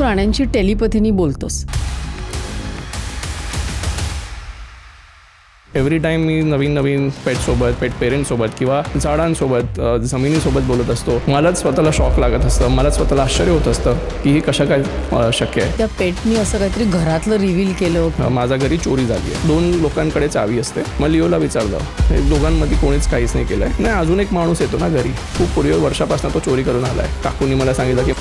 प्राण्यांची टेलिपथीनी बोलतोस. Every time मी नवीन पेटसोबत, पेट पेरेंटसोबत किंवा झाडांसोबत, जमिनीसोबत बोलत असतो. मलाच स्वतःला शॉक लागत असतं, मलाच स्वतःला आश्चर्य होत असतं की हे कशा काय शक्य आहे. त्या पेटनी असं काहीतरी घरातलं रिव्हील केलं. माझ्या घरी चोरी झाली आहे, 2 लोकांकडे चावी असते. मग लिओला विचारलं, हे दोघांमध्ये कोणीच काहीच नाही केलंय. नाही, अजून एक माणूस येतो ना घरी, खूप पूर्वी वर्षापासून तो चोरी करून आलाय. काकूंनी मला सांगितलं की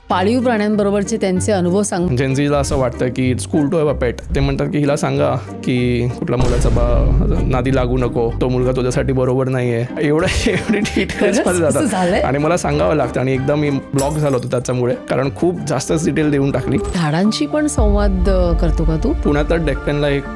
पाळीव प्राण्यांबरोबरचे त्यांचे अनुभव सांग. जेन्झीला असं वाटतं की स्कूल टू हॅव अ पेट. ते म्हणतात की हिला सांगा की कुठल्या मुलाचा नादी लागू नको, तो मुलगा तुझ्यासाठी बरोबर नाहीये. एवढी डिटेल्समध्ये जातात आणि मला सांगावं लागतं. आणि एकदा मी ब्लॉक झालो होतो त्याच्यामुळे, कारण खूप जास्तच डिटेल देऊन टाकली. झाडांशी पण संवाद करतो का तू? पुण्यात डेक्कनला एक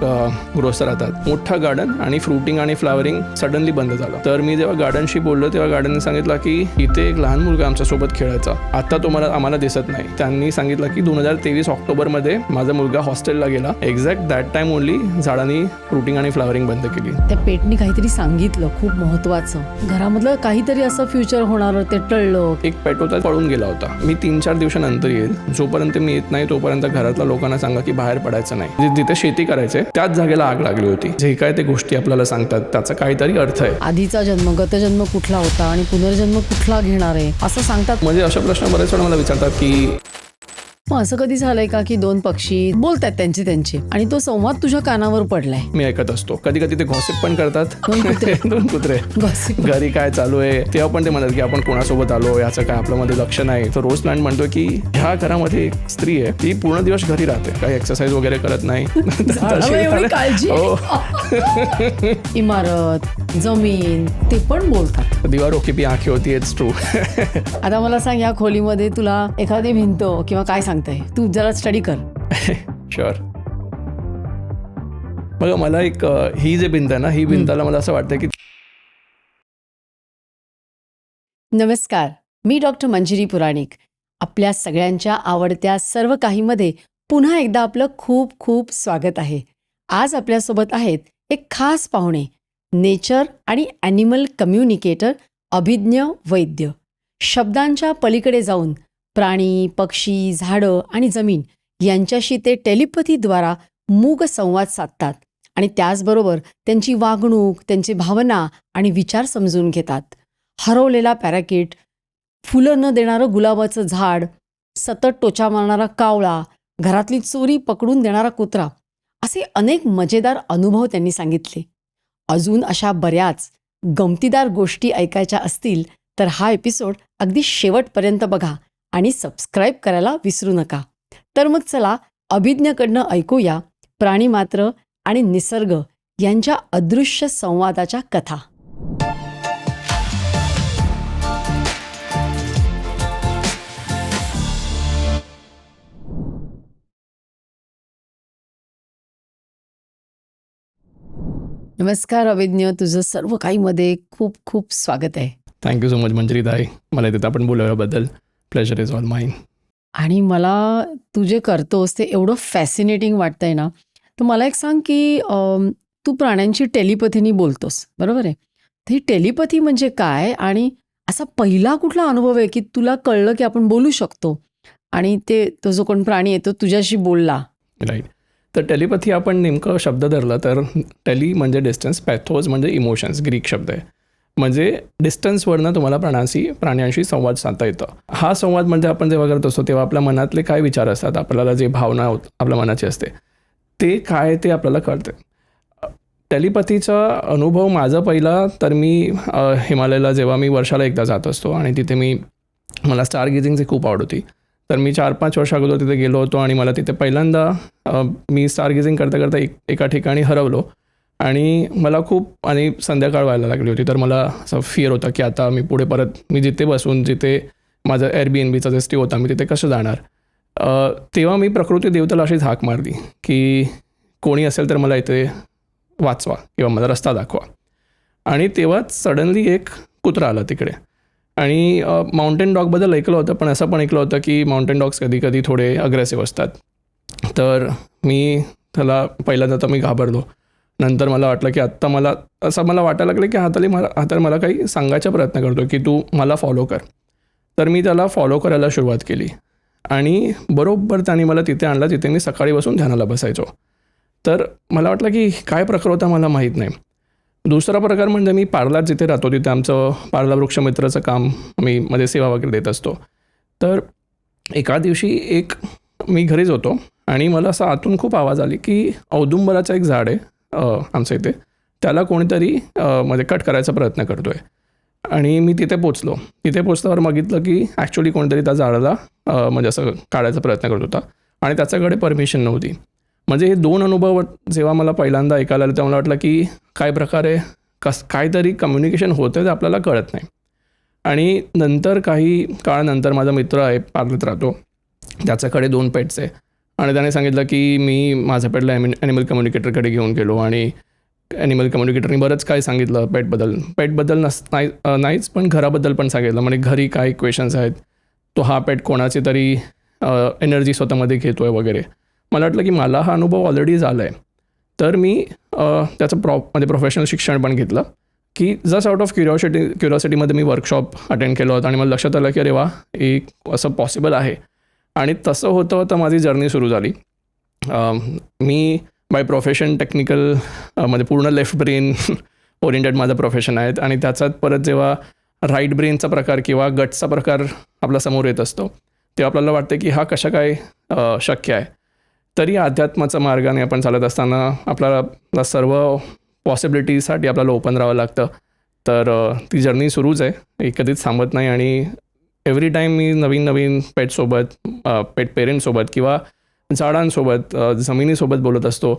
गृहस्थ राहतात, मोठं गार्डन, आणि फ्रुटिंग आणि फ्लावरिंग सडनली बंद झालं. तर मी जेव्हा गार्डनशी बोललो तेव्हा गार्डनने सांगितलं की इथे एक लहान मुलगा आमच्यासोबत खेळायचा, आता तो आम्हाला दिसत नाही. त्यांनी सांगितलं की 2023 ऑक्टोबरमध्ये माझा मुलगा हॉस्टेलला गेला. एक्झॅक्ट दॅट टाइम ओनली झाडांनी फ्रुटिंग आणि फ्लावरिंग बंद केली. त्या पेटनी काहीतरी सांगितलं खूप महत्वाचं, घरामधलं काहीतरी असं फ्युचर होणार ते टळलं. एक पेट होता, पळून गेला होता. मी 3-4 दिवसानंतर येईल, जोपर्यंत मी येत नाही तोपर्यंत घरातल्या लोकांना सांगा की बाहेर पडायचं नाही. जिथे शेती करायचे त्याच जागेला आग लागली होती. जे काय ते गोष्टी आपल्याला सांगतात त्याचा काहीतरी अर्थ आहे. आधीचा जन्म, गतजन्म कुठला होता आणि पुनर्जन्म कुठला घेणार आहे असं सांगतात. म्हणजे अशा प्रश्न बरेच वेळा मला विचारतात की मग असं कधी झालंय का की 2 पक्षी बोलतात त्यांचे आणि तो संवाद तुझ्या कानावर पडलाय? मी ऐकत असतो. कधी कधी ते घॉसिप पण करतात. 2 कुत्रे घरी काय चालू आहे तेव्हा पण ते म्हणतात की आपण कोणासोबत आलो, याचं काय आपल्यामध्ये लक्ष नाही. तर रोज प्लॅन म्हणतो की ह्या घरामध्ये एक स्त्री आहे, ती पूर्ण दिवस घरी राहते, काही एक्सरसाइज वगैरे करत नाही. काळजी. इमारत, जमीन, ते पण बोलतात. दीवारों की भी आंखें होती है, इट्स ट्रू. आता मला सांग, या खोलीमध्ये तुला एखादी भिंत किंवा काय सांगताय, तू जरा स्टडी कर. शुअर. बघा, मला एक ही जे भिंत आहे ना, ही भिंताला मला असं वाटतं की. नमस्कार, मी डॉक्टर मंजिरी पुराणिक. आपल्या सगळ्यांच्या आवडत्या सर्व काहीमध्ये पुन्हा एकदा आपलं खूप खूप स्वागत आहे. आज आपल्यासोबत आहेत एक खास पाहुणे, नेचर आणि ॲनिमल कम्युनिकेटर अभिज्ञ वैद्य. शब्दांच्या पलीकडे जाऊन प्राणी, पक्षी, झाडं आणि जमीन यांच्याशी ते टेलिपथीद्वारा मूक संवाद साधतात आणि त्याचबरोबर त्यांची वागणूक, त्यांची भावना आणि विचार समजून घेतात. हरवलेला पॅराकीट, फुलं न देणारं गुलाबाचं झाड, सतत टोचा मारणारा कावळा, घरातली चोरी पकडून देणारा कुत्रा, असे अनेक मजेदार अनुभव त्यांनी सांगितले. अजून अशा बऱ्याच गमतीदार गोष्टी ऐकायच्या असतील तर हा एपिसोड अगदी शेवटपर्यंत बघा आणि सबस्क्राईब करायला विसरू नका. तर मग चला, अभिज्ञकडनं ऐकूया प्राणीमात्र आणि निसर्ग यांच्या अदृश्य संवादाच्या कथा. नमस्कार अभिज्ञ, तुझं सर्व काहीमध्ये खूप खूप स्वागत आहे. थँक्यू सो मच मंजिरी ताई, मला तिथं आपण बोलल्याबद्दल. Pleasure is all mine. आणि मला तू जे करतोस ते एवढं फॅसिनेटिंग वाटतंय ना. तर मला एक सांग की तू प्राण्यांची टेलिपथीनी बोलतोस, बरोबर आहे? तर ही टेलिपथी म्हणजे काय, आणि असा पहिला कुठला अनुभव आहे की तुला कळलं की आपण बोलू शकतो आणि तो जो कोण प्राणी आहे तो तुझ्याशी बोलला? राईट. तर टेलिपथी आपण नेमकं शब्द धरला तर टेली म्हणजे डिस्टन्स, पॅथोज म्हणजे इमोशन्स, ग्रीक शब्द आहे. म्हणजे डिस्टन्सवरनं तुम्हाला प्राण्यांशी संवाद साधता येतं. हा संवाद म्हणजे आपण जेव्हा करत असतो तेव्हा आपल्या मनातले काय विचार असतात, आपल्याला जे भावना आपल्या मनाची असते ते काय ते आपल्याला कळते. टेलिपथीचा अनुभव माझा पहिला तर मी हिमालयाला जेव्हा मी वर्षाला एकदा जात असतो आणि तिथे मला स्टार गेजिंगची खूप आवड होती. तर मी 4-5 वर्ष अगोदर तिथे गेलो होतो आणि मला तिथे पहिल्यांदा मी स्टार गेजिंग करता करता एका ठिकाणी हरवलो आणि मला खूप आणि संध्याकाळ व्हायला लागली होती. तर मला असं फिअर होता की आता मी पुढे परत मी जिथे माझं Airbnbचा जे स्टे होता मी तिथे कसं जाणार. तेव्हा मी प्रकृती देवतेला अशीच हाक मारली की कोणी असेल तर मला इथे वाचवा किंवा मला रस्ता दाखवा. आणि तेव्हाच सडनली एक कुत्रा आला तिकडे. आणि माउंटेन डॉगबद्दल ऐकलं होतं, पण असं पण ऐकलं होतं की माउंटेन डॉग्स कधी कधी थोडे अग्रेसिव्ह असतात. तर मी त्याला पहिल्यांदा तर मी घाबरलो. नंतर मला वाटलं की आत्ता मला वाटायला लागलं की हाताला मला काही सांगायचा प्रयत्न करतो की तू मला फॉलो कर. तर मी त्याला फॉलो करायला सुरुवात केली आणि बरोबर त्यांनी मला तिथे आणलं, तिथे मी सकाळी बसून ध्यानाला बसायचो. तर मला वाटलं की काय प्रकार होता मला माहीत नाही. दुसरा प्रकार म्हणजे मी पार्लात जिथे राहतो तिथे आमचं पार्ला वृक्षमित्राचं काम आम्ही मध्ये सेवा वगैरे देत असतो. तर एका दिवशी मी घरीच होतो आणि मला असं आतून खूप आवाज आली की औदुंबराचं एक झाड आहे आमच्या इथे, त्याला कोणीतरी म्हणजे कट करायचा प्रयत्न करतो आहे. आणि मी तिथे पोचलो. तिथे पोचल्यावर बघितलं की ॲक्च्युली कोणतरी त्या झाडाला म्हणजे असं काढायचा प्रयत्न करत होता आणि त्याच्याकडे परमिशन नव्हती. म्हणजे हे 2 अनुभव जेव्हा मला पहिल्यांदा ऐकायला आले तेव्हा मला वाटलं की काय प्रकारे काहीतरी कम्युनिकेशन होतं ते आपल्याला कळत नाही. आणि नंतर काही काळानंतर माझा मित्र आहे, पार्ल्यात राहतो, त्याच्याकडे 2 पेट्स आहे आणि त्याने सांगितलं की मी माझ्या पेटला ॲनिमल कम्युनिकेटरकडे घेऊन गेलो आणि ॲनिमल कम्युनिकेटरनी बरंच काय सांगितलं पेटबद्दल नाहीच पण घराबद्दल पण सांगितलं. म्हणजे घरी काय क्वेश्चन्स आहेत, तो हा पेट कोणाची तरी एनर्जी स्वतःमध्ये घेतो आहे वगैरे. मला वाटलं की मला हा अनुभव ऑलरेडी झाला आहे. तर मी त्याचं म्हणजे प्रोफेशनल शिक्षण पण घेतलं की जस्ट आउट ऑफ क्युरिओसिटीमध्ये मी वर्कशॉप अटेंड केलं होतं आणि मला लक्षात आलं की अरे वा, एक असं पॉसिबल आहे. आणि तसं होतं माझी जर्नी सुरू झाली. मी बाय प्रोफेशन टेक्निकल म्हणजे पूर्ण लेफ्ट ब्रेन ओरिएंटेड माझं प्रोफेशन आहे आणि त्याच्यात परत जेव्हा राईट ब्रेनचा प्रकार किंवा गटचा प्रकार आपल्या समोर येत असतो तेव्हा आपल्याला वाटतं की हा कशा काय शक्य आहे. तरी अध्यात्माच्या मार्गाने आपण चालत असताना आपल्याला सर्व पॉसिबिलिटीजसाठी आपल्याला ओपन राहावं लागतं. तर ती जर्नी सुरूच आहे, ही कधीच थांबत नाही. आणि एव्हरी टाईम मी नवीन पेटसोबत पेट पेरेंटसोबत किंवा झाडांसोबत जमिनीसोबत बोलत असतो.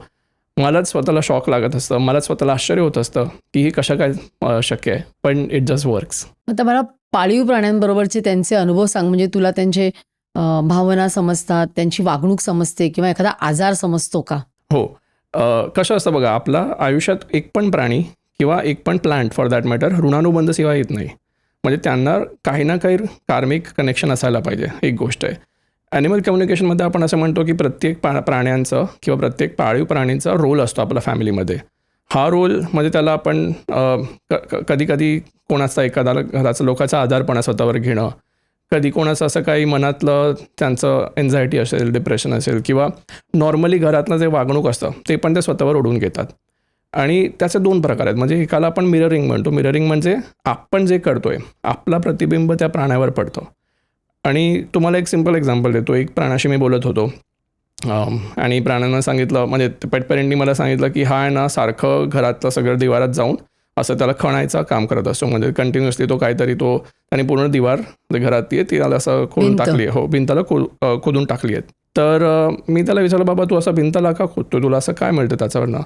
मलाच स्वतःला शॉक लागत असतं, मलाच स्वतःला आश्चर्य होत असतं की हे कशा काय शक्य आहे, पण इट जस्ट वर्क्स. आता मला पाळीव प्राण्यांबरोबरचे त्यांचे अनुभव सांग. म्हणजे तुला त्यांचे भावना समजतात, त्यांची वागणूक समजते किंवा एखादा आजार समजतो का? हो. कसं असतं बघा, आपला आयुष्यात एक पण प्राणी किंवा एक पण प्लांट फॉर दॅट मॅटर ऋणानुबंध सेवा येत नाही. म्हणजे त्यांना काही ना काही कार्मिक कनेक्शन असायला पाहिजे, एक गोष्ट आहे. ॲनिमल कम्युनिकेशनमध्ये आपण असं म्हणतो की प्रत्येक प्राण्यांचं किंवा प्रत्येक पाळीव प्राणींचा रोल असतो आपल्या फॅमिलीमध्ये. हा रोल म्हणजे त्याला आपण कधी कधी कोणाचा एखादा घराचा लोकांचा आजारपणा स्वतःवर घेणं, कधी कोणाचं असं काही मनातलं त्यांचं एन्झायटी असेल, डिप्रेशन असेल किंवा नॉर्मली घरातलं जे वागणूक असतं ते पण ते स्वतःवर ओढून घेतात. आणि त्याचे 2 प्रकार आहेत. म्हणजे एकाला आपण मिररिंग म्हणतो. मिररिंग म्हणजे आपण जे करतोय आपला प्रतिबिंब त्या प्राण्यावर पडतं. आणि तुम्हाला एक सिम्पल एक्झाम्पल देतो. एक प्राण्याशी मी बोलत होतो आणि प्राण्यांना सांगितलं, म्हणजे पेट पेरेंटनी मला सांगितलं की हा आहे ना सारखं घरातलं सगळं दिवारात जाऊन असं त्याला खणायचं काम करत असतो. म्हणजे कंटिन्युअसली तो काहीतरी त्याने पूर्ण दिवार घरातली आहे ती त्याला असं खोदून टाकली आहे. हो, भिंताला खोदून टाकली आहेत. तर मी त्याला विचारलं, बाबा तू असं भिंताला का खोदतो, तुला असं काय मिळतं त्याच्यावरनं?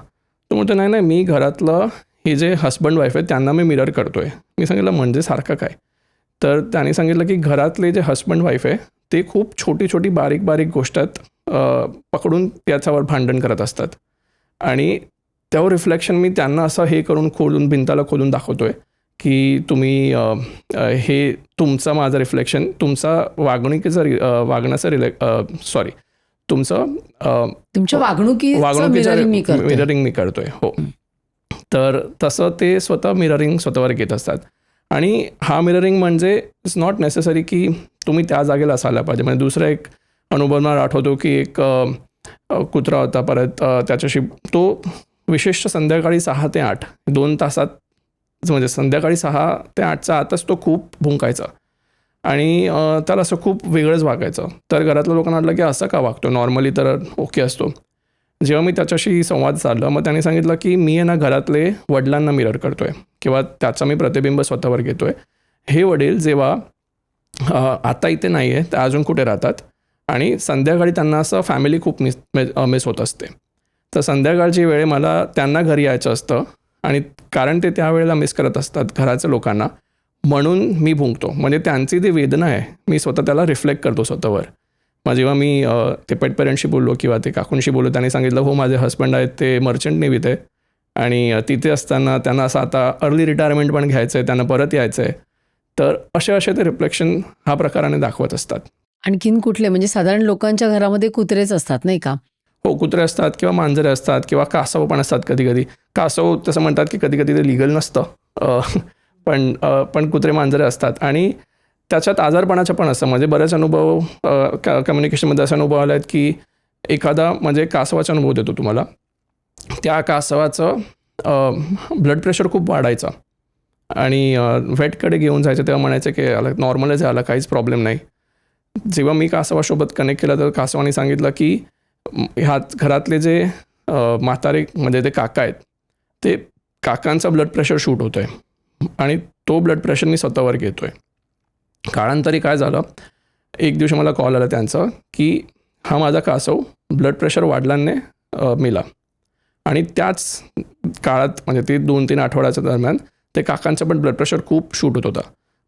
तो म्हणतो नाही मी घरातलं हे जे हस्बंड वाईफ आहेत त्यांना मी मिरर करतोय. मी सांगितलं म्हणजे सारखं काय? तर त्याने सांगितलं की घरातले जे हस्बंड वाईफ आहे ते खूप छोटी बारीक गोष्टात पकडून त्याच्यावर भांडण करत असतात आणि त्यावर रिफ्लेक्शन मी त्यांना असं हे करून भिंताला खोदून दाखवतोय की तुम्ही हे तुमचं माझं रिफ्लेक्शन तुमचा तुमच्या वागणुकीचं मिररिंग मी करतोय. हो. तर तसं ते मिररिंग स्वतःवर घेत असतात. आणि हा मिररिंग म्हणजे इट्स नॉट नेसेसरी की तुम्ही त्या जागेला असायला पाहिजे. म्हणजे दुसरा एक अनुभव मला आठवतो की एक कुत्रा होता, परत त्याच्याशी तो विशिष्ट संध्याकाळी 6 ते 8 2 तासात, म्हणजे संध्याकाळी 6 ते 8च्या आतच तो खूप भुंकायचा आणि त्याला असं खूप वेगळंच वागायचं. तर घरातल्या लोकांना वाटलं की असं का वागतो, नॉर्मली तर ओके असतो. जेव्हा मी त्याच्याशी संवाद साधला मग त्याने सांगितलं की मी आहे ना घरातले वडिलांना मिरर करतोय किंवा त्याचा मी प्रतिबिंब स्वतःवर घेतोय. हे वडील जेव्हा आता इथे नाही आहे, त्या अजून कुठे राहतात आणि संध्याकाळी त्यांना असं फॅमिली खूप मिस होत असते. तर संध्याकाळची वेळ मला त्यांना घरी यायचं असतं आणि कारण ते त्यावेळेला मिस करत असतात घराच्या लोकांना, म्हणून मी भुंकतो. म्हणजे त्यांची जी वेदना आहे मी स्वतः त्याला रिफ्लेक्ट करतो स्वतःवर. मग जेव्हा मी ते पेट पेरेंटशी बोललो किंवा ते काकूंशी बोललो, त्यांनी सांगितलं हो माझे हस्बंड आहेत ते मर्चंट नेव्हीत आहे आणि तिथे असताना त्यांना असं आता अर्ली रिटायरमेंट पण घ्यायचं आहे, त्यांना परत यायचं आहे. तर असे ते रिफ्लेक्शन हा प्रकाराने दाखवत असतात. आणखीन कुठले, म्हणजे साधारण लोकांच्या घरामध्ये कुत्रेच असतात नाही का? हो, कुत्रे असतात किंवा मांजरे असतात किंवा कासव पण असतात. कधी कासव तसं म्हणतात की कधी ते लिगल नसतं, पण कुत्रे मांजरे असतात आणि त्याच्यात आजारपणाचं पण असतं. म्हणजे बरेच अनुभव कम्युनिकेशनमध्ये असे अनुभव आले आहेत की एखादा म्हणजे कासवाचा अनुभव देतो तुम्हाला. त्या कासवाचं ब्लड प्रेशर खूप वाढायचा आणि वेटकडे घेऊन जायचं, तेव्हा म्हणायचं की याला नॉर्मलच आहे, याला काहीच प्रॉब्लेम नाही. जेव्हा मी कासवासोबत कनेक्ट केलं तर कासवाने सांगितलं की ह्या घरातले जे म्हातारे म्हणजे ते काका आहेत, ते काकांचा ब्लड प्रेशर शूट होतो आहे आणि तो ब्लड प्रेशर मी स्वतःवर घेतो आहे. काळांतरी काय झालं, एक दिवशी मला कॉल आला त्यांचा की हा माझा कासव ब्लड प्रेशर वाढल्याने मेला. आणि त्याच काळात म्हणजे ते 2-3 आठवड्याच्या दरम्यान ते काकांचं पण ब्लड प्रेशर खूप शूट होत होता.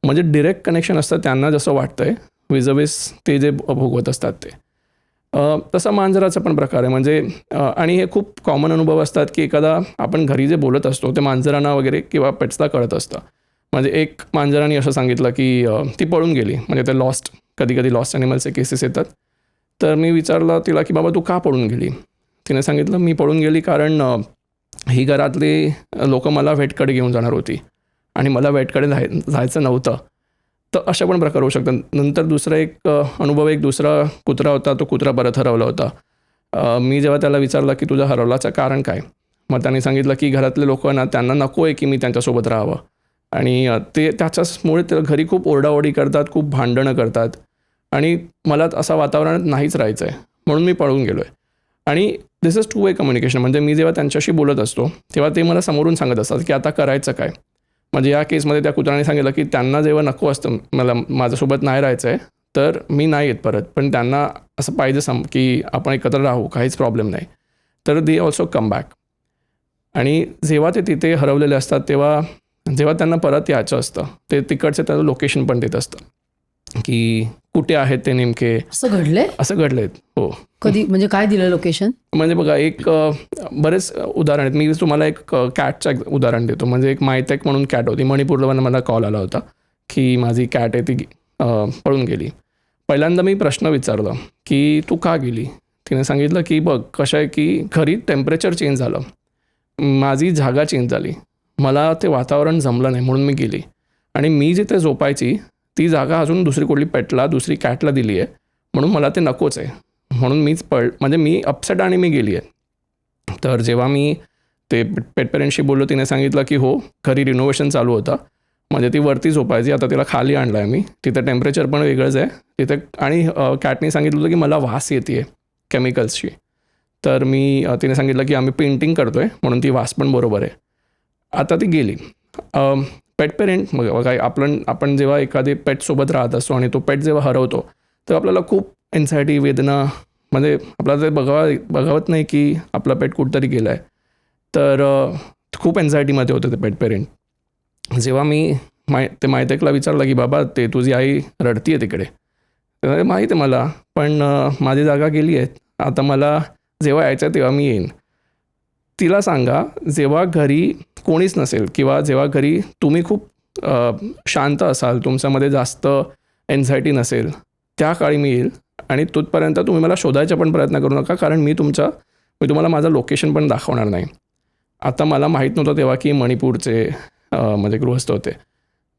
म्हणजे डिरेक्ट कनेक्शन असतं त्यांना जसं वाटतं आहे विजवेस ते जे भोगवत असतात ते. तसा मांजराचा पण प्रकार आहे. म्हणजे आणि हे खूप कॉमन अनुभव असतात की एखादा आपण घरी जे बोलत असतो ते मांजरांना वगैरे किंवा पेट्सला कळत असतं. म्हणजे एक मांजराने असं सांगितलं की ती पळून गेली. म्हणजे ते लॉस्ट, कधी लॉस्ट ॲनिमल्सचे केसेस येतात. तर मी विचारलं तिला की बाबा तू का पळून गेली. तिने सांगितलं मी पळून गेली कारण ही घरातली लोकं मला वेटकडे घेऊन जाणार होती आणि मला वेटकडे जायचं नव्हतं. तर अशा पण प्रकार होऊ शकतात. नंतर दुसरा एक अनुभव, एक दुसरा कुत्रा होता, तो कुत्रा परत हरवला होता. मी जेव्हा त्याला विचारलं की तुझं हरवल्याचं कारण काय, मग त्याने सांगितलं की घरातले लोकं ना त्यांना नको आहे की मी त्यांच्यासोबत राहावं आणि ते त्याच्याचमुळे ते घरी खूप ओरडाओरडी करतात, खूप भांडणं करतात आणि मला असं वातावरणात नाहीच राहायचं आहे, म्हणून मी पळून गेलो आहे. आणि दिस इज 2 वे कम्युनिकेशन. म्हणजे मी जेव्हा त्यांच्याशी बोलत असतो तेव्हा ते मला समोरून सांगत असतात की आता करायचं काय. म्हणजे या केसमध्ये त्या कुत्र्याने सांगितलं की त्यांना जेव्हा नको असतं मला माझ्यासोबत नाही राहायचं आहे तर मी नाही येत परत, पण त्यांना असं पाहिजे की आपण एकत्र राहू, काहीच प्रॉब्लेम नाही, तर दे ऑल्सो कम बॅक. आणि जेव्हा ते तिथे हरवलेले असतात तेव्हा जेव्हा त्यांना परत यायचं असतं ते तिकडचं त्याचं लोकेशन पण देत असतं की कुठे आहेत ते नेमके. असं घडलंय? असं घडलंय. हो. कधी म्हणजे काय दिलं लोकेशन? म्हणजे बघा एक बरेच उदाहरण आहेत. मी तुम्हाला एक कॅटचं उदाहरण देतो. म्हणजे एक मायतेक म्हणून कॅट होती. मणिपूरला मला कॉल आला होता की माझी कॅट आहे ती पळून गेली. पहिल्यांदा मी प्रश्न विचारला की तू का गेली. तिने सांगितलं की बघ कसं आहे की घरी टेम्परेचर चेंज झालं, माझी जागा चेंज झाली, मला ते वातावरण जमलं नाही म्हणून मी गेली आणि मी जिथे झोपायची ती जागा अजून दुसरी कुठली पेटला, दुसरी कॅटला दिली आहे, म्हणून मला ते नकोच आहे, म्हणून मीच म्हणजे मी अपसेट आणि मी गेली आहे. तर जेव्हा मी ते पेट पेरेंटशी बोललो तिने सांगितलं की हो घरी रिनोव्हेशन चालू होतं, म्हणजे ती वरती झोपायची, आता तिला खाली आणलं आहे मी, तिथे टेम्परेचर पण वेगळंच आहे तिथे. आणि कॅटने सांगितलं होतं की मला वास येते आहे केमिकल्सची. तर तिने सांगितलं की आम्ही पेंटिंग करतो आहे म्हणून ती वास पण बरोबर आहे. आता ती गेली. पेट पेरेंट मग काय आपण जेव्हा एखादी पेटसोबत राहत असतो आणि तो पेट जेव्हा हरवतो तेव्हा आपल्याला खूप एन्झायटी, वेदना, म्हणजे आपल्याला ते बघावत नाही की आपला पेट कुठंतरी गेला आहे. तर खूप एन्झायटीमध्ये होतं ते पेट पेरेंट. जेव्हा मी ते मायतेकला विचारलं की बाबा ते तुझी आई रडती आहे तिकडे, तर माहीत आहे मला, पण माझी जागा गेली आहे, आता मला जेव्हा यायचं आहे तेव्हा मी येईन. तिला सांगा जेव्हा घरी कोणीच नसेल किंवा जेव्हा घरी तुम्ही खूप शांत असाल, तुमच्यामध्ये जास्त एन्झायटी नसेल, त्या काळी मी येईल आणि तिथपर्यंत तुम्ही मला शोधायचा पण प्रयत्न करू नका, कारण मी तुम्हाला माझं लोकेशन पण दाखवणार नाही. आता मला माहीत नव्हतं तेव्हा की मणिपूरचे म्हणजे गृहस्थ होते.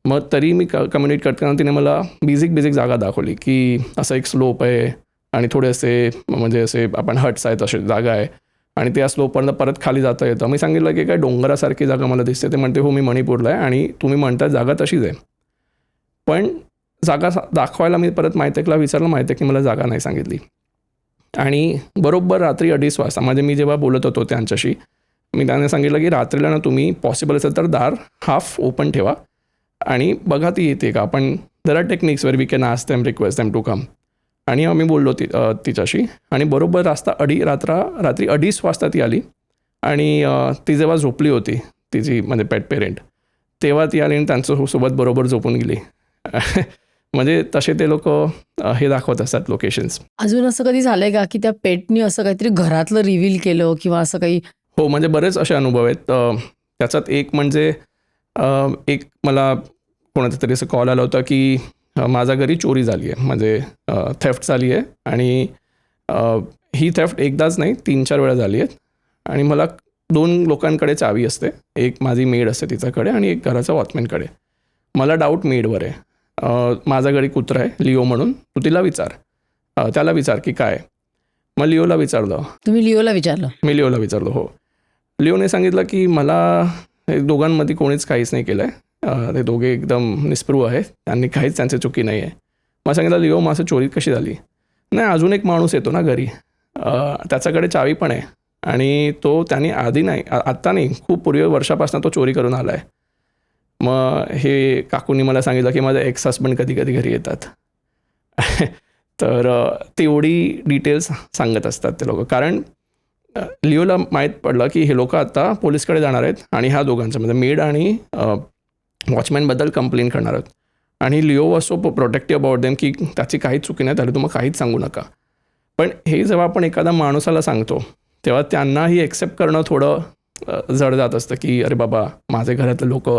मग तरी मी कम्युनिकेट करताना तिने मला बेसिक जागा दाखवली की असं एक स्लोप आहे आणि थोडे असे म्हणजे असे आपण हट्स आहेत अशी जागा आहे आणि त्या स्लोपवरनं परत खाली जाता येतं. मी सांगितलं की काय डोंगरासारखी जागा मला दिसते. ते म्हणते हो मी मणिपूरला आहे आणि तुम्ही म्हणता जागा तशीच आहे. पण जागा दाखवायला मी परत मायतेकला विचारलं, मायतेकने मला जागा नाही सांगितली. आणि बरोबर रात्री 2:30 वाजता म्हणजे मी जेव्हा बोलत होतो त्यांच्याशी, मी त्यांना सांगितलं की रात्रीला ना तुम्ही पॉसिबल असेल तर दार हाफ ओपन ठेवा आणि बघा ती येते का. आपण there are techniques where we can ask them, request them to come. आणि आम्ही बोललो तिच्याशी आणि बरोबर रात्री 2:30 वाजता ती आली आणि ती जेव्हा झोपली होती तिची म्हणजे पेट पेरेंट, तेव्हा ती आली आणि त्यांच्यासोबत बरोबर झोपून गेली. म्हणजे तसे ते लोक हे दाखवत असतात लोकेशन्स. अजून असं कधी झालंय का की त्या पेटनी असं काहीतरी घरातलं रिव्हील केलं किंवा असं काही? हो, म्हणजे बरेच असे अनुभव आहेत. त्याच्यात एक म्हणजे एक मला कोणाचा तरी असं कॉल आला होता की माझ्या घरी चोरी झाली आहे, म्हणजे थेफ्ट झाली आहे आणि ही थेफ्ट एकदाच नाही 3-4 वेळा झाली आहेत आणि मला 2 लोकांकडे चावी असते, एक माझी मेड असते तिच्याकडे आणि एक घराचा वॉचमॅनकडे. मला डाऊट मेडवर आहे माझा घरी कुत्रा आहे लिओ म्हणून, तू तिला विचार, त्याला विचार की काय. मग लिओला विचारलं, तुम्ही लिओला विचारलं? मी लिओला विचारलं. हो. लिओने सांगितलं की मला हे दोघांमध्ये कोणीच काहीच नाही केलं आहे, ते दोघे एकदम निस्पृह आहेत, त्यांनी काहीच त्यांची चुकी नाही आहे. मग सांगितलं, लिओ मग असं चोरी कशी झाली? नाही, अजून एक माणूस येतो ना घरी, त्याच्याकडे चावी पण आहे आणि तो त्यांनी आधी नाही, आत्ता नाही, खूप पूर्वी वर्षापासून तो चोरी करून आला आहे. मग हे काकूंनी मला सांगितलं की माझे एक्स हसबंड कधी कधी घरी येतात. तर तेवढी डिटेल्स सांगत असतात ते लोक, कारण लिओला माहीत पडलं की हे लोक आता पोलीसकडे जाणार आहेत आणि ह्या दोघांचं म्हणजे मेड आणि वॉचमॅनबद्दल कंप्लेंट करणार आहेत. आणि Leo was so protective about them की त्याची काहीच चुकी नाही, त्याला तुम्ही काहीच सांगू नका. पण हे जेव्हा आपण एखाद्या माणसाला सांगतो तेव्हा त्यांनाही एक्सेप्ट करणं थोडं जड जात असतं की अरे बाबा माझे घरातले लोक.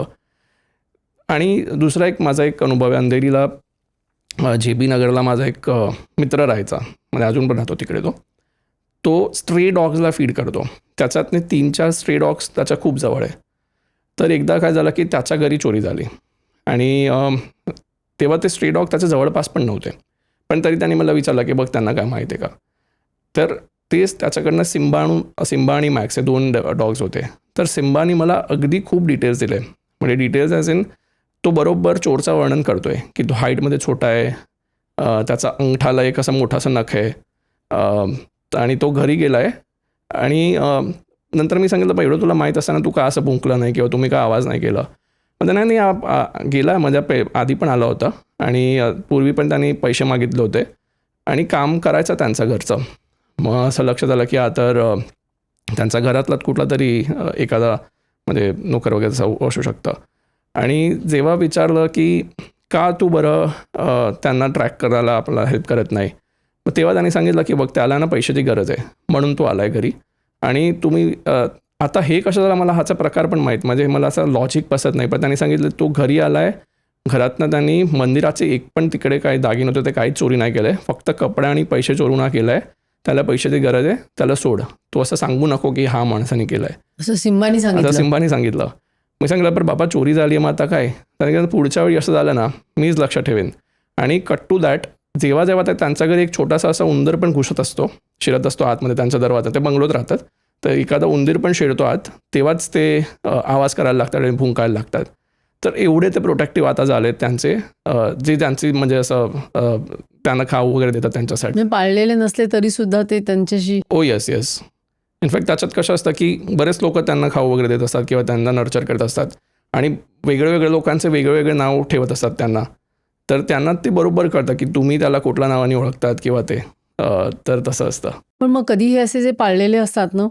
आणि दुसरा माझा एक अनुभव आहे, अंधेरीला JB नगरला माझा एक मित्र राहायचा, म्हणजे अजून पण राहतो तिकडे. तो स्ट्रे डॉग्सला फीड करतो, त्याच्यातने 3-4 स्ट्रे डॉग्स त्याच्या खूप जवळ आहे. तर एकदा काय झालं की त्याच्या घरी चोरी झाली आणि तेव्हा ते स्ट्रे डॉग त्याच्या जवळपास पण नव्हते, पण तरी त्यांनी मला विचारलं की बघ त्यांना काय माहिती आहे का. तर तेच त्याच्याकडनं सिम्बा आणि मॅक्स हे 2 डॉग्स होते. तर सिम्बानी मला अगदी खूप डिटेल्स दिले, म्हणजे डिटेल्स ॲज इन तो बरोबर चोरचं वर्णन करतो आहे की तो हाईटमध्ये छोटा आहे, त्याचा अंगठाला एक असं मोठासा नख आहे, आणि तो घरी गेला आहे. आणि नंतर मी सांगितलं, एवढं तुला माहीत असताना तू का असं भुंकलं नाही किंवा तुम्ही का आवाज नाही केला. म्हणजे नाही गेला, माझ्या आधी पण आला होता आणि पूर्वी पण त्यांनी पैसे मागितले होते आणि काम करायचं त्यांचं घरचं. मग असं लक्षात आलं की तर त्यांच्या घरातला कुठला तरी एखादा म्हणजे नोकर वगैरे असं असू शकतं. आणि जेव्हा विचारलं की का तू बरं त्यांना ट्रॅक करायला आपल्याला हेल्प करत नाही, मग तेव्हा त्यांनी सांगितलं की बघ त्याला ना पैशाची गरज आहे म्हणून तो आला आहे घरी. आणि तुम्ही आता हे कसं झालं मला हाचा प्रकार पण माहीत, म्हणजे मला असं लॉजिक बसत नाही, पण त्यांनी सांगितलं तो घरी आला आहे, घरातनं त्यांनी मंदिराचे एक पण तिकडे काही दागिने होते ते काहीच चोरी नाही केलं आहे, फक्त कपडे आणि पैसे चोरून हा केला आहे, त्याला पैशाची गरज आहे, त्याला सोड, तो असं सांगू नको की हा माणसाने केलं आहे, असं सिम्बानी सांगितलं. मी सांगितलं पण बाबा चोरी झाली आहे मग आता काय. त्याने पुढच्या वेळी असं झालं ना मीच लक्ष ठेवेन. आणि कट टू दॅट, जेव्हा जेव्हा त्यांच्या घरी एक छोटासा असा उंदर पण घुसत असतो, शिरत असतो आतमध्ये त्यांच्या दरवाजा, ते बंगलोत राहतात, तर एखादा उंदीर पण शिरतो आत, तेव्हाच ते आवाज करायला लागतात आणि भुंकायला लागतात. तर एवढे ते प्रोटेक्टिव्ह आता झालेत त्यांचे, जे त्यांची म्हणजे असं त्यांना खाऊ वगैरे देतात त्यांच्यासाठी. पाळलेले नसले तरी सुद्धा ते त्यांच्याशी. ओ येस येस. इनफॅक्ट त्याच्यात कसं असतं की बरेच लोक त्यांना खाऊ वगैरे देत असतात किंवा त्यांना नर्चर करत असतात आणि वेगळ्या लोकांचे वेगळे नाव ठेवत असतात त्यांना. तर त्यांना ते बरोबर कळतं की तुम्ही त्याला कुठल्या नावाने ओळखतात किंवा ते, तर तसं असतं. पण मग कधी हे असे जे पाळलेले असतात ना,